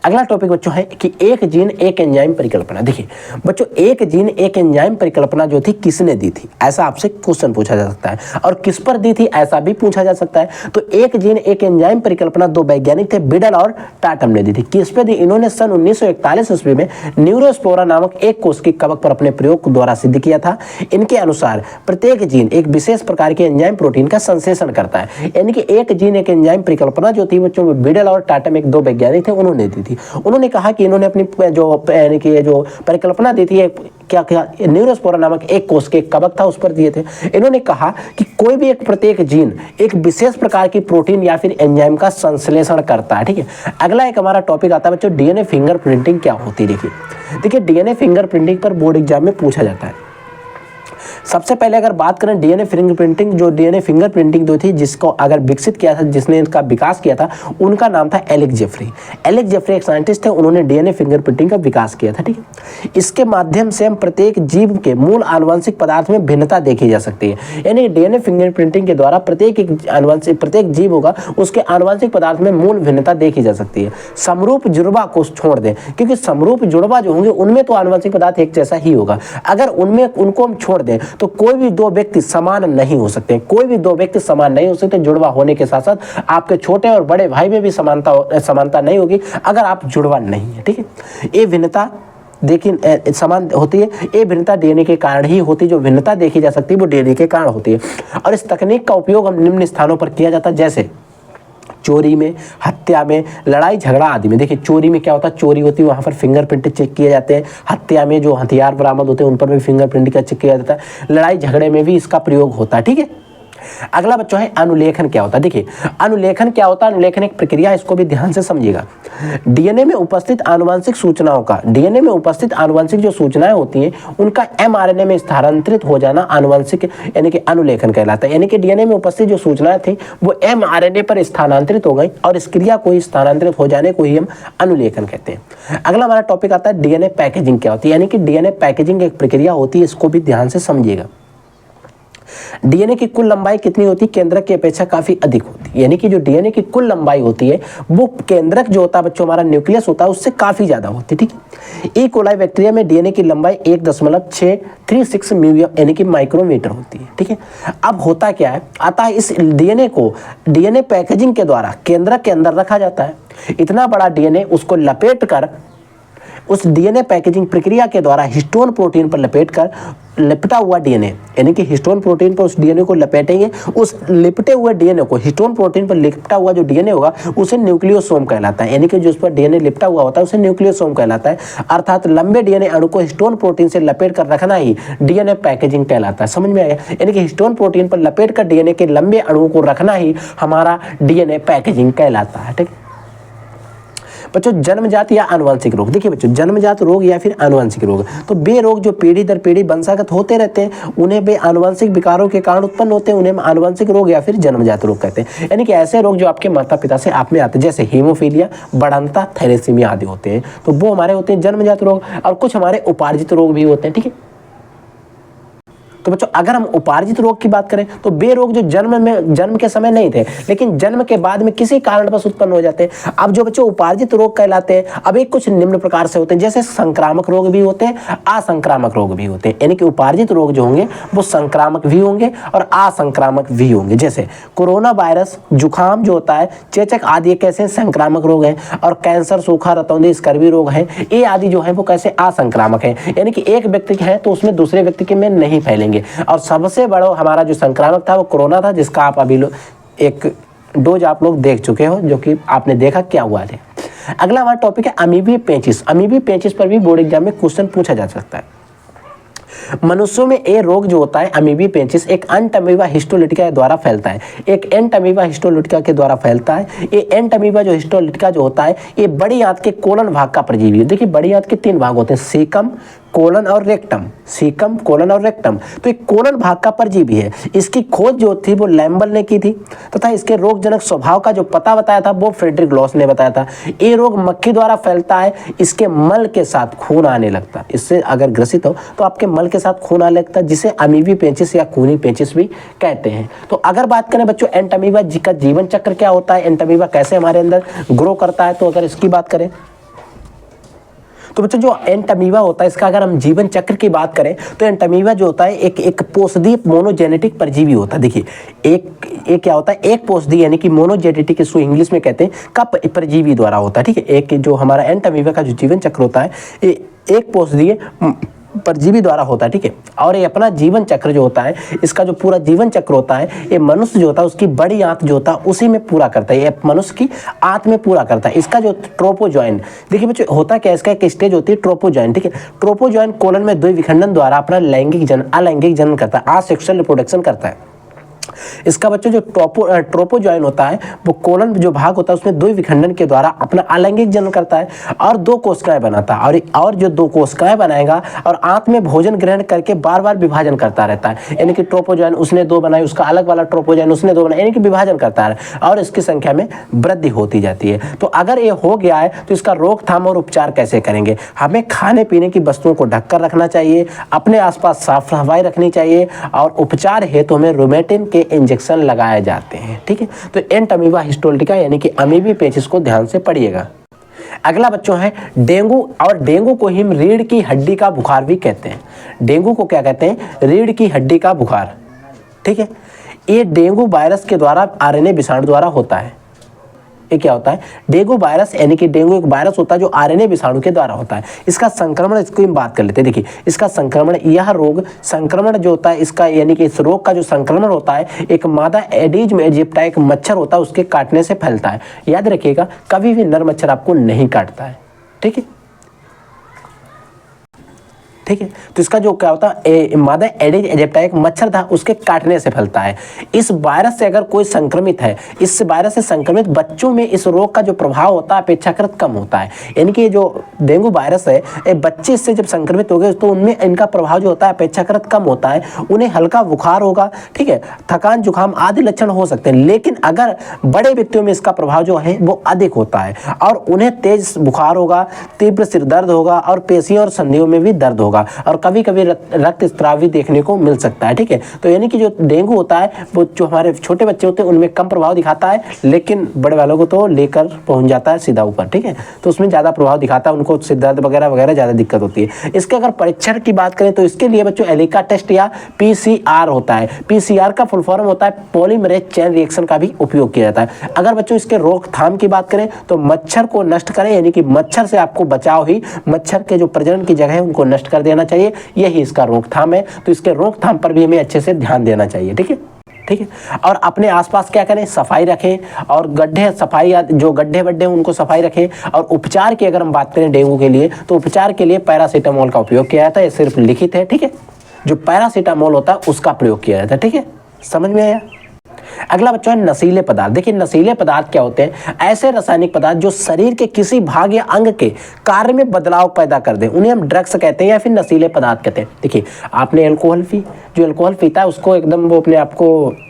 अगला टॉपिक बच्चों है कि एक जीन एक एंजाइम परिकल्पना। देखिए बच्चों, एक जीन एक एंजाइम परिकल्पना जो थी किसने दी थी, ऐसा आपसे क्वेश्चन पूछा जा सकता है, और किस पर दी थी ऐसा भी पूछा जा सकता है। तो एक जीन एक एंजाइम परिकल्पना दो वैज्ञानिक थे, बिडल और टाटम ने दी थी। किस पे दी, इन्होंने सन 1941 ईस्वी में न्यूरोस्पोरा नामक एक कोशिकी कवक पर अपने प्रयोग द्वारा सिद्ध किया था। इनके अनुसार प्रत्येक जीन एक विशेष प्रकार के एंजाइम प्रोटीन का संश्लेषण करता है, यानी कि एक जीन एक एंजाइम परिकल्पना जो थी बच्चों, बिडल और टाटम एक दो वैज्ञानिक थे, उन्होंने दी दी थी। उन्होंने कहा कि इन्होंने अपनी जो परिकल्पना दी थी, क्या न्यूरोस्पोरा नामक एक कोष के कवक था उस पर दिए थे। इन्होंने कहा कि कोई भी एक प्रत्येक जीन एक विशेष प्रकार की प्रोटीन या फिर एंजाइम का संश्लेषण करता है। ठीक है, अगला एक हमारा टॉपिक आता है बच्चों, डीएनए फिंगरप्रिंटिंग क्या होती है। देखिए डीएनए फिंगरप्रिंटिंग पर बोर्ड एग्जाम में पूछा जाता है। सबसे पहले अगर बात करें डीएनए फिंगरप्रिंटिंग, जो डीएनए फिंगरप्रिंटिंग जो थी जिसको अगर विकसित किया था, जिसने इसका विकास किया था, उनका नाम था एलेक्स जेफरी। एलेक्स जेफरी एक साइंटिस्ट थे, उन्होंने डीएनए फिंगरप्रिंटिंग का विकास किया था। ठीक है, इसके माध्यम से हम प्रत्येक जीव के मूल आनुवंशिक पदार्थ में भिन्नता देखी जा सकती है। यानी डीएनए फिंगरप्रिंटिंग के द्वारा प्रत्येक जीव होगा उसके आनुवंशिक पदार्थ में मूल भिन्नता देखी जा सकती है। समरूप जुड़वा को छोड़ दें, क्योंकि समरूप जुड़वा जो होंगे उनमें तो आनुवंशिक पदार्थ एक जैसा ही होगा। अगर उनको हम छोड़ दें तो कोई भी दो व्यक्ति समान नहीं हो सकते, कोई भी दो व्यक्ति समान नहीं हो सकते। जुड़वा होने के साथ साथ आपके छोटे और बड़े भाई में भी समानता नहीं होगी अगर आप जुड़वा नहीं है। ठीक है, ये भिन्नता देखिए समान होती है, ये भिन्नता डीएनए के कारण ही होती है। जो भिन्नता देखी जा सकती है वो डीएनए के कारण होती है। और इस तकनीक का उपयोग हम निम्न स्थानों पर किया जाता है, जैसे चोरी में, हत्या में, लड़ाई झगड़ा आदि में। देखिए चोरी में क्या होता है, चोरी होती है वहाँ पर फिंगरप्रिंट चेक किए जाते हैं। हत्या में जो हथियार बरामद होते हैं उन पर भी फिंगरप्रिंट का चेक किया जाता है। लड़ाई झगड़े में भी इसका प्रयोग होता है। ठीक है, अगला बच्चों है अनुलेखन क्या होता है। देखिए अनुलेखन क्या होता है, अनुलेखन एक प्रक्रिया, इसको भी ध्यान से समझिएगा। डीएनए में उपस्थित आनुवंशिक सूचनाओं का, डीएनए में उपस्थित आनुवंशिक जो सूचनाएं होती हैं उनका एमआरएनए में स्थानांतरित हो जाना आनुवंशिक यानी कि अनुलेखन कहलाता है। यानी कि डीएनए में उपस्थित जो सूचनाएं थी वो एमआरएनए पर स्थानांतरित हो गई और इस क्रिया को स्थानांतरित हो जाने को ही हम अनुलेखन कहते हैं। अगला हमारा टॉपिक आता है डीएनए पैकेजिंग क्या होती है। यानी कि डीएनए पैकेजिंग एक प्रक्रिया होती है, इसको भी ध्यान से समझिएगा। डीएनए की कुल लंबाई कितनी होती है, केंद्रक की अपेक्षा काफी अधिक होती है। यानी कि जो डीएनए की कुल लंबाई होती है वो केंद्रक जो होता है बच्चों हमारा न्यूक्लियस होता है उससे काफी ज्यादा होती है। ठीक है, ई कोलाई बैक्टीरिया में डीएनए की लंबाई 1.636 यानी कि माइक्रोमीटर होती है। ठीक है, अब होता क्या है, अतः इस डीएनए को डीएनए पैकेजिंग के द्वारा केंद्रक के अंदर रखा जाता है। इतना बड़ा डीएनए उसको लपेट कर उस डीएनए पैकेजिंग प्रक्रिया के द्वारा हिस्टोन प्रोटीन पर लिपटा हुआ डीएनए यानी कि हिस्टोन प्रोटीन पर उस डीएनए को लपेटेंगे। उस लिपटे हुए डीएनए को, हिस्टोन प्रोटीन पर लिपटा हुआ जो डीएनए होगा उसे न्यूक्लियोसोम कहलाता है। यानी कि जो उस पर डीएनए लिपटा हुआ होता है उसे न्यूक्लियोसोम कहलाता है। अर्थात लंबे डीएनए अणु को हिस्टोन प्रोटीन से लपेट कर रखना ही डीएनए पैकेजिंग कहलाता है। समझ में आया, यानी कि हिस्टोन प्रोटीन पर लपेट कर डीएनए के लंबे अणुओं को रखना ही हमारा डीएनए पैकेजिंग कहलाता है। ठीक है बच्चों, जन्मजात या आनुवंशिक रोग। देखिए बच्चों, जन्मजात रोग या फिर आनुवंशिक रोग, तो वे रोग जो पीढ़ी दर पीढ़ी वंशागत होते रहते हैं उन्हें वे आनुवंशिक विकारों के कारण उत्पन्न होते हैं, उन्हें आनुवंशिक रोग या फिर जन्मजात रोग कहते हैं। यानी कि ऐसे रोग जो आपके माता पिता से आप में आते हैं, जैसे हीमोफीलिया, बढ़ंता, थैलेसीमिया आदि होते हैं, तो वो हमारे होते हैं जन्मजात रोग। और कुछ हमारे उपार्जित रोग भी होते हैं। ठीक है, तो बच्चों अगर हम उपार्जित रोग की बात करें तो वे रोग जो जन्म के समय नहीं थे लेकिन जन्म के बाद में किसी कारणवश उत्पन्न हो जाते हैं। अब जो बच्चों उपार्जित रोग कहलाते हैं, अब एक कुछ निम्न प्रकार से होते हैं, जैसे संक्रामक रोग भी होते हैं, असंक्रामक रोग भी होते हैं। यानी कि उपार्जित रोग जो होंगे वो संक्रामक भी होंगे और असंक्रामक भी होंगे। जैसे कोरोना वायरस, जुकाम जो होता है, चेचक आदि कैसे संक्रामक रोग हैं, और कैंसर, सूखा, रतौंधी, स्कर्वी रोग हैं, ये आदि जो है वो कैसे असंक्रामक है। यानी कि एक व्यक्ति है तो उसमें दूसरे व्यक्ति के में नहीं फैलेंगे। और सबसे बड़ा हमारा जो संक्रामक था वो कोरोना था, जिसका आप अभी एक डोज आप लोग देख चुके हो, जो कि आपने देखा क्या हुआ है। अगला हमारा टॉपिक है अमीबी पेचिस। अमीबी पेचिस पर भी बोर्ड एग्जाम में क्वेश्चन पूछा जा सकता है। मनुष्यों में ये रोग जो होता है अमीबी पेचिस एक अंट अमीबा हिस्टोलिटिका के द्वारा फैलता है। एक एंट अमीबा हिस्टोलिटिका के द्वारा फैलता है। ये एंट अमीबा जो हिस्टोलिटिका जो होता है ये बड़ी आंत के कोलन भाग का परजीवी है। देखिए बड़ी आंत के 3 भाग होते हैं, सीकम, कोलन और रेक्टम। सीकम, कोलन और रेक्टम, तो एक कोलन भाग का परजीवी है। इसकी खोज जो थी वो लैम्बल ने की थी तथा इसके रोगजनक स्वभाव का जो पता बताया था वो फ्रेडरिक लॉस ने बताया था। ये रोग मक्खी द्वारा फैलता है, इसके मल के साथ खून आने लगता है। इससे अगर ग्रसित हो तो आपके मल के साथ खून आने लगता है, जिसे अमीबी पेचिस या खूनी पेचिस भी कहते हैं। तो अगर बात करें बच्चों एंट अमीबा का जीवन चक्र क्या होता है, एंट अमीबा कैसे हमारे अंदर ग्रो करता है, तो अगर इसकी बात करें तो बच्चों जो एंट अमीबा होता है इसका अगर हम जीवन चक्र की बात करें तो एंट अमीबा जो होता है एक पोषदीय मोनोजेनेटिक परजीवी होता है। देखिए एक क्या होता है, एक पोषदीय यानी कि मोनोजेनेटिक, इसको इंग्लिश में कहते हैं, का परजीवी द्वारा होता है। ठीक है, एक जो हमारा एंट अमीबा का जो जीवन चक्र होता है ये एक पोषदीय परजीवी द्वारा होता है, ठीक है। और ये अपना जीवन चक्र जो होता है, इसका जो पूरा जीवन चक्र होता है, ये मनुष्य जो होता है उसकी बड़ी आंत जो होता है उसी में पूरा करता है, ये मनुष्य की आंत में पूरा करता है। इसका जो ट्रोपोजॉइन, देखिए बच्चों होता क्या है, इसका एक स्टेज होती है ट्रोपोजॉइन, ठीक है। ट्रोपोजॉइन कोलन में द्वि विखंडन द्वारा अपना अलैंगिक जनन करता है, आसेक्सुअल रिप्रोडक्शन करता है। इसका बच्चों जो ट्रोपोजॉइन होता है वो कोलन जो भाग होता है उसमें द्वि विखंडन के द्वारा अपना अलैंगिक जनन करता है और दो कोशिकाएं बनाता है, और जो दो कोशिकाएं बनाएगा और आंत में भोजन ग्रहण करके बार बार विभाजन करता रहता है। यानी कि ट्रोपोजॉइन उसने दो बनाई, उसका अलग वाला ट्रोपोजॉइन उसने दो बनाई, यानी कि विभाजन करता है और इसकी संख्या में वृद्धि होती जाती है। तो अगर ये हो गया है तो इसका रोकथाम और उपचार कैसे करेंगे? हमें खाने पीने की वस्तुओं को ढककर रखना चाहिए, अपने आसपास साफ सफाई रखनी चाहिए और उपचार हेतु हमें रूमेटिन के इंजेक्शन लगाए जाते हैं, ठीक है। तो एंट अमीबा हिस्टोलिटिका यानी कि अमीबी पेचिस को ध्यान से पढ़िएगा। अगला बच्चों है डेंगू, और डेंगू को हम रीढ़ की हड्डी का बुखार भी कहते हैं। डेंगू को क्या कहते हैं? रीढ़ की हड्डी का बुखार, ठीक है। ये डेंगू वायरस के द्वारा आरएनए विषाणु द्वारा होता है। ये क्या होता है? डेंगू वायरस, यानी कि डेंगू एक वायरस होता है जो आरएनए विषाणु के द्वारा होता है। इसका संक्रमण, इसको हम बात कर लेते हैं। देखिए इसका संक्रमण, यह रोग संक्रमण जो होता है इसका, यानी कि इस रोग का जो संक्रमण होता है एक मादा एडीज में इजिप्टा एक मच्छर होता है उसके काटने से फैलता है। याद रखिएगा कभी भी नर मच्छर आपको नहीं काटता है, ठीक है, ठीक है। तो इसका जो क्या होता है मादा एडिज इजिप्टा एक मच्छर था उसके काटने से फैलता है। इस वायरस से अगर कोई संक्रमित है, इस वायरस से संक्रमित बच्चों में इस रोग का जो प्रभाव होता है अपेक्षाकृत कम होता है। यानी कि जो डेंगू वायरस है बच्चे इससे जब संक्रमित हो गए तो उनमें इनका प्रभाव जो होता है अपेक्षाकृत कम होता है। उन्हें हल्का बुखार होगा, ठीक है, थकान जुकाम आदि लक्षण हो सकते हैं। लेकिन अगर बड़े व्यक्तियों में इसका प्रभाव जो है वो अधिक होता है और उन्हें तेज बुखार होगा, तीव्र सिर दर्द होगा और पेशियों और संधियों में भी दर्द होगा और कभी कभी रक्तस्राव भी देखने को मिल सकता है, ठीक है। तो यानी कि जो डेंगू होता है वो जो हमारे छोटे बच्चे होते हैं उनमें कम प्रभाव दिखाता है, लेकिन बड़े वालों को तो लेकर पहुंच जाता है सीधा ऊपर, ठीक है। तो उसमें ज़्यादा प्रभाव दिखाता है, उनको सिर दर्द वगैरह वगैरह ज़्यादा दिक्कत होती है। इसके अगर परीक्षण की बात करें तो इसके लिए बच्चों एलिका टेस्ट या PCR होता है। PCR का फुल फॉर्म होता है पॉलीमरेज चेन रिएक्शन का भी उपयोग किया जाता है। अगर बच्चों इसके रोकथाम की बात करें तो मच्छर को नष्ट करें, यानी कि मच्छर से आपको बचाव ही, मच्छर के जो प्रजनन की जगह है उनको नष्ट कर देना चाहिए, यही इसका रोकथाम है। तो इसके रोकथाम पर भी हमें अच्छे से ध्यान देना चाहिए, ठीक है, ठीक है। और अपने आसपास क्या करें? सफाई रखें और गड्ढे, सफाई जो गड्ढे वड्ढे उनको सफाई रखें। और उपचार की अगर हम बात करें डेंगू के लिए तो उपचार के लिए पैरासीटामोल का उपयोग किया जाता है, ये सिर्फ लिखित है, ठीक है। जो पैरासीटामोल होता है उसका प्रयोग किया जाता है, ठीक है, समझ में आया। अगला बच्चा है नशीले पदार्थ। देखिए नशीले पदार्थ क्या होते हैं? ऐसे रासायनिक पदार्थ जो शरीर के किसी भाग या अंग के कार्य में बदलाव पैदा कर दें, उन्हें हम ड्रग्स कहते हैं या फिर नशीले पदार्थ कहते हैं। देखिए आपने अल्कोहल पी, जो अल्कोहल पीता है उसको एकदम वो अपने आप को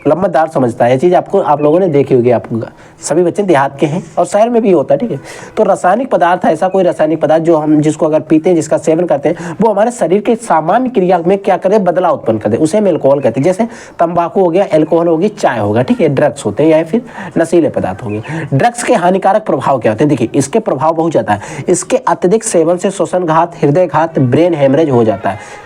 लम्बतदार समझता है। ये चीज़ आपको, आप लोगों ने देखी होगी, आपको सभी बच्चे देहात के हैं और शहर में भी होता है, ठीक है। तो रासायनिक पदार्थ, ऐसा कोई रासायनिक पदार्थ जो हम जिसको अगर पीते हैं, जिसका सेवन करते हैं, वो हमारे शरीर के सामान्य क्रिया में क्या करे? बदलाव उत्पन्न कर दे, उसे हम अल्कोहल कहते हैं। जैसे तंबाकू हो गया, अल्कोहल होगी, चाय होगा, ठीक है, ड्रग्स होते हैं या फिर नशीले पदार्थ होंगे। ड्रग्स के हानिकारक प्रभाव क्या होते हैं? देखिए इसके प्रभाव बहुत ज्यादा है। इसके अत्यधिक सेवन से श्वसन घात, हृदय घात, ब्रेन हेमरेज हो जाता है।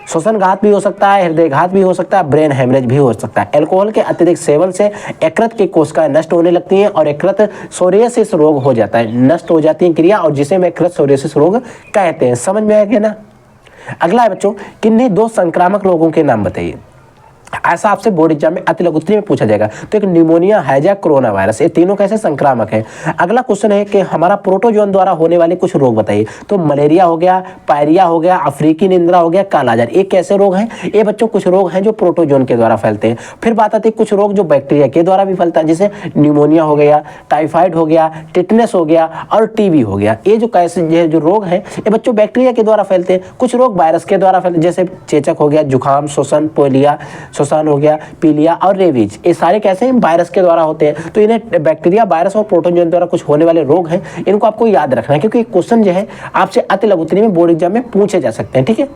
श्वसन घात भी हो सकता है, हृदय घात भी हो सकता है, ब्रेन हेमरेज भी हो सकता है। अल्कोहल के अत्यधिक सेवन से यकृत की कोशिकाएं नष्ट होने लगती हैं और यकृत सोरियासिस रोग हो जाता है, नष्ट हो जाती है क्रिया, और जिसे हम यकृत सोरियासिस रोग कहते हैं। समझ में आया ना। अगला है बच्चों, किन्हीं दो संक्रामक रोगों के नाम बताइए। ऐसा आपसे बोर्ड एग्जाम में अति लघु उत्तरी में पूछा जाएगा। तो एक निमोनिया, हैजा, कोरोना वायरस, ये तीनों कैसे संक्रामक है। अगला क्वेश्चन है कि हमारा प्रोटोजोन द्वारा होने वाले कुछ रोग बताइए। तो मलेरिया हो गया, पायरिया हो गया, अफ्रीकी निंद्रा हो गया, कालाजार, ये कैसे रोग हैं? ये बच्चों कुछ रोग हैं जो प्रोटोजोन के द्वारा फैलते हैं। फिर बात आती है कुछ रोग जो बैक्टीरिया के द्वारा भी फैलता है, जैसे निमोनिया हो गया, टाइफाइड हो गया, टिटनेस हो गया और टीबी हो गया। ये जो कैसे जो रोग हैं ये बच्चों बैक्टीरिया के द्वारा फैलते हैं। कुछ रोग वायरस के द्वारा फैलते, जैसे चेचक हो गया, जुकाम, श्वसन, पोलिया, श्वसन हो गया, पीलिया और रेबीज, ये सारे कैसे हैं? वायरस के द्वारा होते हैं। तो इन्हें बैक्टीरिया, वायरस और प्रोटोजोन द्वारा कुछ होने वाले रोग हैं, इनको आपको याद रखना है, क्योंकि क्वेश्चन जो है आपसे अति लघु उत्तरी में बोर्ड एग्जाम में पूछे जा सकते हैं, ठीक है।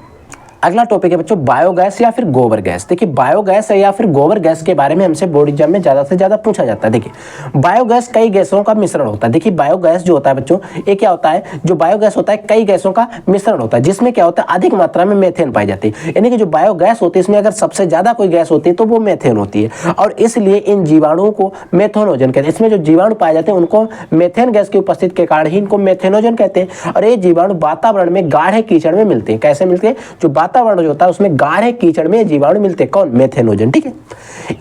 अगला टॉपिक है बच्चों बायोगैस या फिर गोबर गैस। देखिए बायोगैस या फिर गोबर गैस के बारे में हमसे बोर्ड एग्जाम में ज़्यादा से ज़्यादा पूछा जाता है। देखिए बायोगैस कई गैसों का मिश्रण होता है। देखिए बायोगैस जो होता है बच्चों, ये क्या होता है, जो बायोगैस होता है कई गैसों का मिश्रण होता है, जिसमें क्या होता है अधिक मात्रा में मेथेन पाई जाती है। यानी कि जो बायोगैस होती है इसमें अगर सबसे ज़्यादा कोई गैस होती है तो वो मेथेन होती है, और इसलिए इन जीवाणुओं को मेथेनोजन कहते हैं। इसमें जो जीवाणु पाए जाते हैं उनको मेथेन गैस की उपस्थिति के कारण ही इनको मेथेनोजन कहते हैं। और ये जीवाणु वातावरण में गाढ़े कीचड़ में मिलते हैं। कैसे मिलते हैं, जो वातावरण जो होता है उसमें गाढ़े कीचड़ में जीवाणु मिलते हैं। कौन, मेथेनोजन। ठीक है,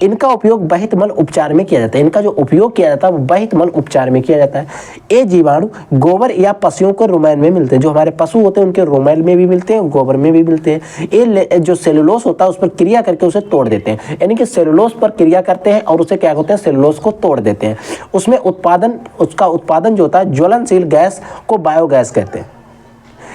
इनका उपयोग बहित मल उपचार में किया जाता है। इनका जो उपयोग किया जाता है वो बहित मल उपचार में किया जाता है। ये जीवाणु गोबर या पशुओं के रोमैन में मिलते हैं। जो हमारे पशु होते हैं उनके रोमैन में भी मिलते हैं, गोबर में भी मिलते हैं। ये जो सेलुलोस होता है उस पर क्रिया करके उसे तोड़ देते हैं। यानी कि सेलुलोस पर क्रिया करते हैं और उसे क्या होते हैं, सेलुलोस को तोड़ देते हैं। उसमें उसका उत्पादन जो होता है ज्वलनशील गैस को बायोगैस कहते हैं।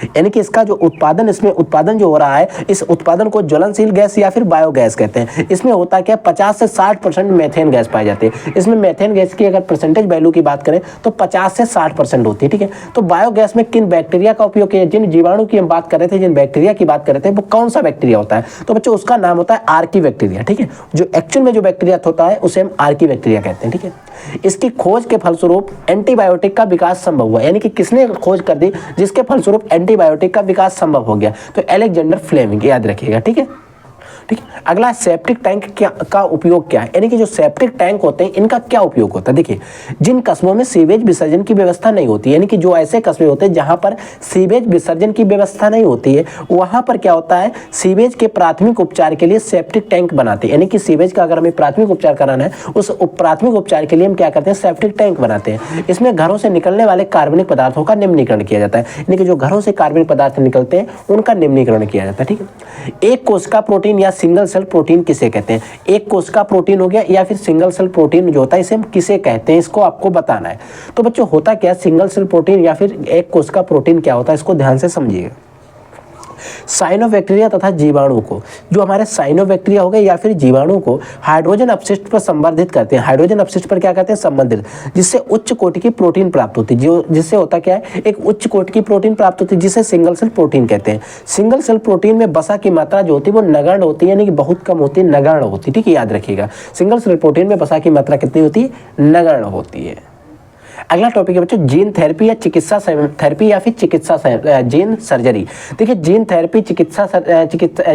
यानी कि इसका जो उत्पादन, इसमें उत्पादन जो हो रहा है, इस उत्पादन को ज्वलनशील गैस या फिर बायोगैस कहते हैं। इसमें होता क्या, 50 से 60% मेथेन गैस पाई जाती है। इसमें मेथेन गैस की अगर परसेंटेज वैल्यू की बात करें तो 50 से 60% होती है। ठीक है, तो बायोगैस में किन बैक्टीरिया का उपयोग किया, जिन जीवाणु की हम बात कर रहे थे, जिन बैक्टीरिया की बात कर रहे थे, वो कौन सा बैक्टीरिया होता है, तो बच्चों उसका नाम होता है आर्की बैक्टीरिया। ठीक है, जो एक्चुअल में जो बैक्टीरिया होता है उसे हम आर्की बैक्टीरिया कहते हैं। ठीक है, इसकी खोज के फलस्वरूप एंटीबायोटिक का विकास संभव हुआ। यानी कि किसने खोज कर दी, जिसके फलस्वरूप एंटीबायोटिक का विकास संभव हो गया, तो अलेक्जेंडर फ्लेमिंग, याद रखिएगा। ठीक है, ठीक है। अगला सेप्टिक टैंक का उपयोग क्या है, यानी कि जो सेप्टिक टैंक होते हैं इनका क्या उपयोग होता है। देखिए जिन कस्बों में सीवेज विसर्जन की व्यवस्था नहीं होती, यानी कि जो ऐसे कस्बे होते हैं जहां पर सीवेज विसर्जन की व्यवस्था नहीं होती है, वहां पर क्या होता है, सीवेज के प्राथमिक उपचार के लिए सेप्टिक टैंक बनाते हैं। यानी कि सीवेज का अगर हमें प्राथमिक उपचार कराना है, उस प्राथमिक उपचार के लिए हम क्या करते हैं, सेप्टिक टैंक बनाते हैं। इसमें घरों से निकलने वाले कार्बनिक पदार्थों का निम्नीकरण किया जाता है। यानी कि जो घरों से कार्बनिक पदार्थ निकलते हैं उनका निम्नीकरण किया जाता है। ठीक है, एक कोशिका प्रोटीन या सिंगल सेल प्रोटीन किसे कहते हैं, एक कोशिका प्रोटीन हो गया या फिर सिंगल सेल प्रोटीन जो होता है, इसे हम किसे कहते हैं, इसको आपको बताना है। तो बच्चों होता क्या, सिंगल सेल प्रोटीन या फिर एक कोशिका प्रोटीन क्या होता है, इसको ध्यान से समझिएगा। साइनोबैक्टीरिया तथा जीवाणु को, जो हमारे साइनोबैक्टीरिया हो गए या फिर जीवाणु को हाइड्रोजन अपशिष्ट पर संवर्धित करते हैं। हाइड्रोजन अपशिष्ट पर क्या कहते हैं, संबंधित, जिससे उच्च कोटि की प्रोटीन प्राप्त होती है। जो जिससे होता क्या है, एक उच्च कोटि की प्रोटीन प्राप्त होती है, जिसे सिंगल सेल प्रोटीन कहते हैं। सिंगल सेल प्रोटीन में वसा की मात्रा जो होती है वो नगण्य होती है, यानी कि बहुत कम होती है, नगण्य होती है। ठीक है, याद रखिएगा, सिंगल सेल प्रोटीन में वसा की मात्रा कितनी होती है, नगण्य होती है। अगला टॉपिक है बच्चों जीन थेरेपी या चिकित्सा थेरेपी या फिर चिकित्सा जीन सर्जरी। देखिए जीन थेरेपी,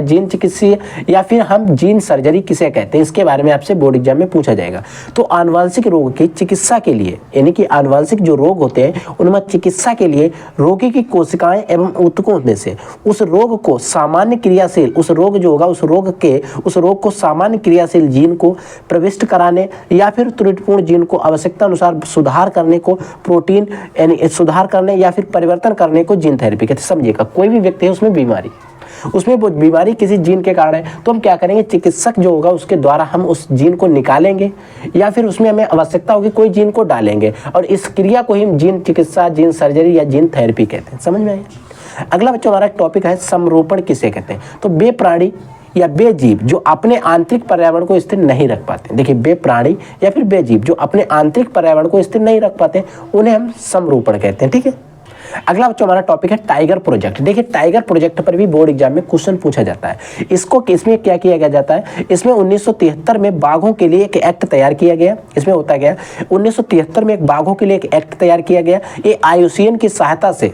जीन चिकित्सीय या फिर हम जीन सर्जरी किसे कहते हैं, इसके बारे में आपसे बोर्ड एग्जाम में पूछा जाएगा। तो आनुवंशिक रोग की चिकित्सा के लिए, यानी कि आनुवंशिक जो रोग होते हैं उनमें चिकित्सा के लिए रोगी की कोशिकाएं एवं ऊतकों में से उस रोग को सामान्य क्रियाशील, उस रोग जो होगा उस रोग को सामान्य क्रियाशील जीन को प्रविष्ट कराने या फिर त्रुटिपूर्ण जीन को आवश्यकता अनुसार सुधार करने को प्रोटीन, यानी सुधार करने या फिर परिवर्तन करने को जीन थेरेपी कहते हैं। समझिएगा, कोई भी व्यक्ति है उसमें बीमारी, उसमें वो बीमारी किसी जीन के कारण है, तो हम क्या करेंगे, चिकित्सक जो होगा उसके द्वारा हम उस जीन को निकालेंगे या फिर उसमें हमें आवश्यकता होगी कोई जीन को डालेंगे, और इस क्रिया को हम जीन चिकित्सा, जीन सर्जरी या जीन थेरेपी कहते हैं। समझ में आया। अगला बच्चों हमारा टॉपिक है समरूपण किसे कहते हैं। तो बे प्राणी या बेजीव जो अपने आंतरिक पर्यावरण को स्थिर नहीं रख पाते, देखिए बे प्राणी या फिर बेजीव जो अपने आंतरिक पर्यावरण को स्थिर नहीं रख पाते, उन्हें हम समरूपण कहते हैं। ठीक है, अगला बच्चों हमारा टॉपिक है टाइगर प्रोजेक्ट। देखिए टाइगर प्रोजेक्ट पर भी बोर्ड एग्जाम में क्वेश्चन पूछा जाता है। इसको इसमें क्या किया जाता है, इसमें 1973 में बाघों के लिए एक एक्ट तैयार किया गया। इसमें होता गया 1973 में एक बाघों के लिए एक एक्ट तैयार किया गया। ये IUCN की सहायता से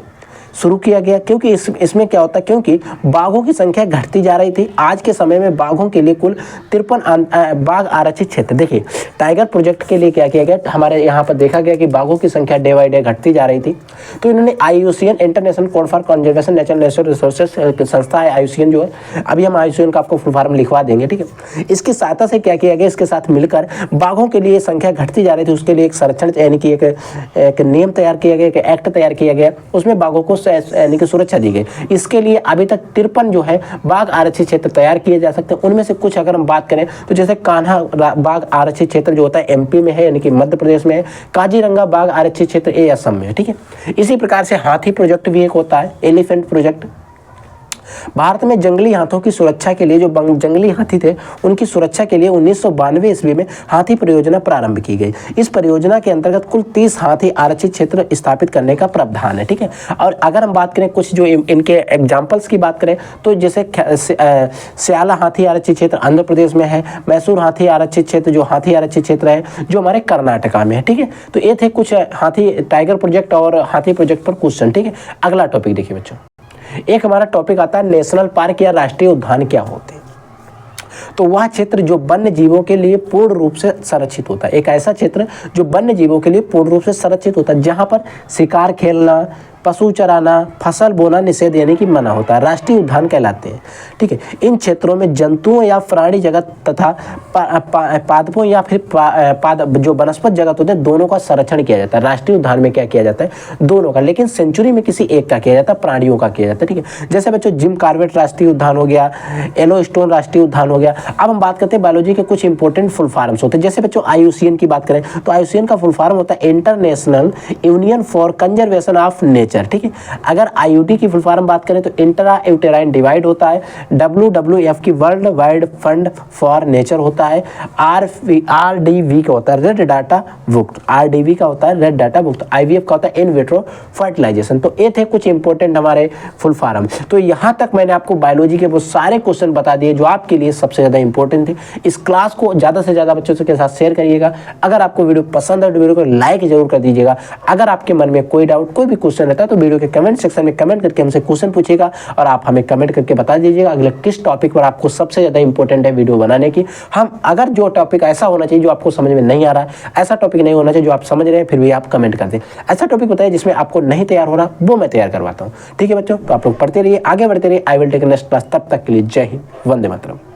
शुरू किया गया, क्योंकि इसमें क्या होता है, क्योंकि बाघों की संख्या घटती जा रही थी। आज के समय में बाघों के लिए कुल 53 बाघ आरक्षित क्षेत्र। देखिए टाइगर प्रोजेक्ट के लिए क्या किया गया, हमारे यहाँ पर देखा गया कि बाघों की संख्या डे बाई डे घटती जा रही थी, तो इन्होंने IUCN international code for conservation natural resources संस्था है IUCN जो है, अभी हम IUCN का आपको फुल फॉर्म लिखवा देंगे। ठीक है, इसकी सहायता से क्या किया गया, इसके साथ मिलकर बाघों के लिए संख्या घटती जा रही थी, उसके लिए एक संरक्षण यानी कि एक नियम तैयार किया गया, एक एक्ट तैयार किया गया, उसमें बाघों को यानी कि सुरक्षा दी गई। इसके लिए अभी तक 53 जो है बाघ आरक्षित क्षेत्र तैयार किए जा सकते हैं। उनमें से कुछ अगर हम बात करें तो जैसे कान्हा बाघ आरक्षित क्षेत्र जो होता है MP में है, यानी कि मध्य प्रदेश में है। काजीरंगा बाघ आरक्षित क्षेत्र ये असम में है। ठीक है, इसी प्रकार से हाथी प्रोजेक्ट भी एक होता है, एलिफेंट प्रोजेक्ट। भारत में जंगली हाथों की सुरक्षा के लिए जो जंगली हाथी थे उनकी सुरक्षा के लिए 1992 ईस्वी में हाथी परियोजना प्रारंभ की गई। इस परियोजना के अंतर्गत कुल 30 हाथी आरक्षित क्षेत्र स्थापित करने का प्रावधान है, ठीक है। और अगर हम बात करें कुछ जो इनके एग्जाम्पल्स की बात करें तो जैसे स्याला हाथी आरक्षित क्षेत्र आंध्र प्रदेश में है, मैसूर हाथी आरक्षित क्षेत्र जो हाथी आरक्षित क्षेत्र है जो हमारे कर्नाटका में है, ठीक है। तो ये थे कुछ हाथी टाइगर प्रोजेक्ट और हाथी प्रोजेक्ट पर क्वेश्चन, ठीक है। अगला टॉपिक देखिए बच्चों, एक हमारा टॉपिक आता है नेशनल पार्क या राष्ट्रीय उद्यान क्या होते हैं। तो वह क्षेत्र जो वन्य जीवों के लिए पूर्ण रूप से संरक्षित होता है, एक ऐसा क्षेत्र जो वन्य जीवों के लिए पूर्ण रूप से संरक्षित होता है जहां पर शिकार खेलना, पशु चराना, फसल बोना निषेध यानी कि मना होता है, राष्ट्रीय उद्यान कहलाते हैं, ठीक है। इन क्षेत्रों में जंतुओं या प्राणी जगत तथा पादपों या फिर जो वनस्पत जगत होते हैं दोनों का संरक्षण किया जाता है। राष्ट्रीय उद्यान में क्या किया जाता है, दोनों का, लेकिन सेंचुरी में किसी एक का किया जाता है, प्राणियों का किया जाता है, ठीक है। जैसे बच्चों जिम कॉर्बेट राष्ट्रीय उद्यान हो गया, येलोस्टोन राष्ट्रीय उद्यान हो गया। अब हम बात करते हैं बायोलॉजी के कुछ इंपॉर्टेंट फुल फॉर्म्स होते हैं। जैसे बच्चों IUCN की बात करें तो IUCN का फुल फॉर्म होता है international union for conservation of nature, ठीक है। अगर IUD की फुल फॉर्म बात करें तो इंट्रा यूटेराइन डिवाइड होता है, WWF की world wide fund for nature होता है, RDV का होता है रेड डाटा बुक, RDV का होता है रेड डाटा बुक, IVF का होता है इन विट्रो फर्टिलाइजेशन। तो ये थे कुछ इंपॉर्टेंट हमारे फुल फॉर्म। तो यहाँ तक मैंने आपको बायोलॉजी के वो सारे क्वेश्चन बता दिए जो आपके लिए सबसे ज़्यादा इंपॉर्टेंट थे। इस क्लास को ज़्यादा से ज़्यादा बच्चों के साथ शेयर करिएगा। अगर आपको वीडियो पसंद है तो वीडियो को लाइक जरूर कर दीजिएगा। अगर आपके मन में कोई डाउट कोई भी क्वेश्चन रहता है तो वीडियो के कमेंट सेक्शन में कमेंट करके हमसे क्वेश्चन पूछिएगा और आप हमें कमेंट करके बता दीजिएगा अगले किस टॉपिक पर आपको सबसे ज़्यादा इंपॉर्टेंट है वीडियो बनाने की। हम अगर जो टॉपिक ऐसा होना चाहिए जो आपको समझ में नहीं आ रहा है, ऐसा टॉपिक नहीं होना चाहिए जो आप समझ रहे हैं फिर भी आप कमेंट कर दें, ऐसा टॉपिक बताइए जिसमें आपको नहीं तैयार हो रहा वो मैं तैयार करवाता हूँ, ठीक है बच्चों। तो आप लोग पढ़ते रहिए, आगे बढ़ते रहिए। I will take next class. तब तक के लिए जय हिंद, वंदे मातरम।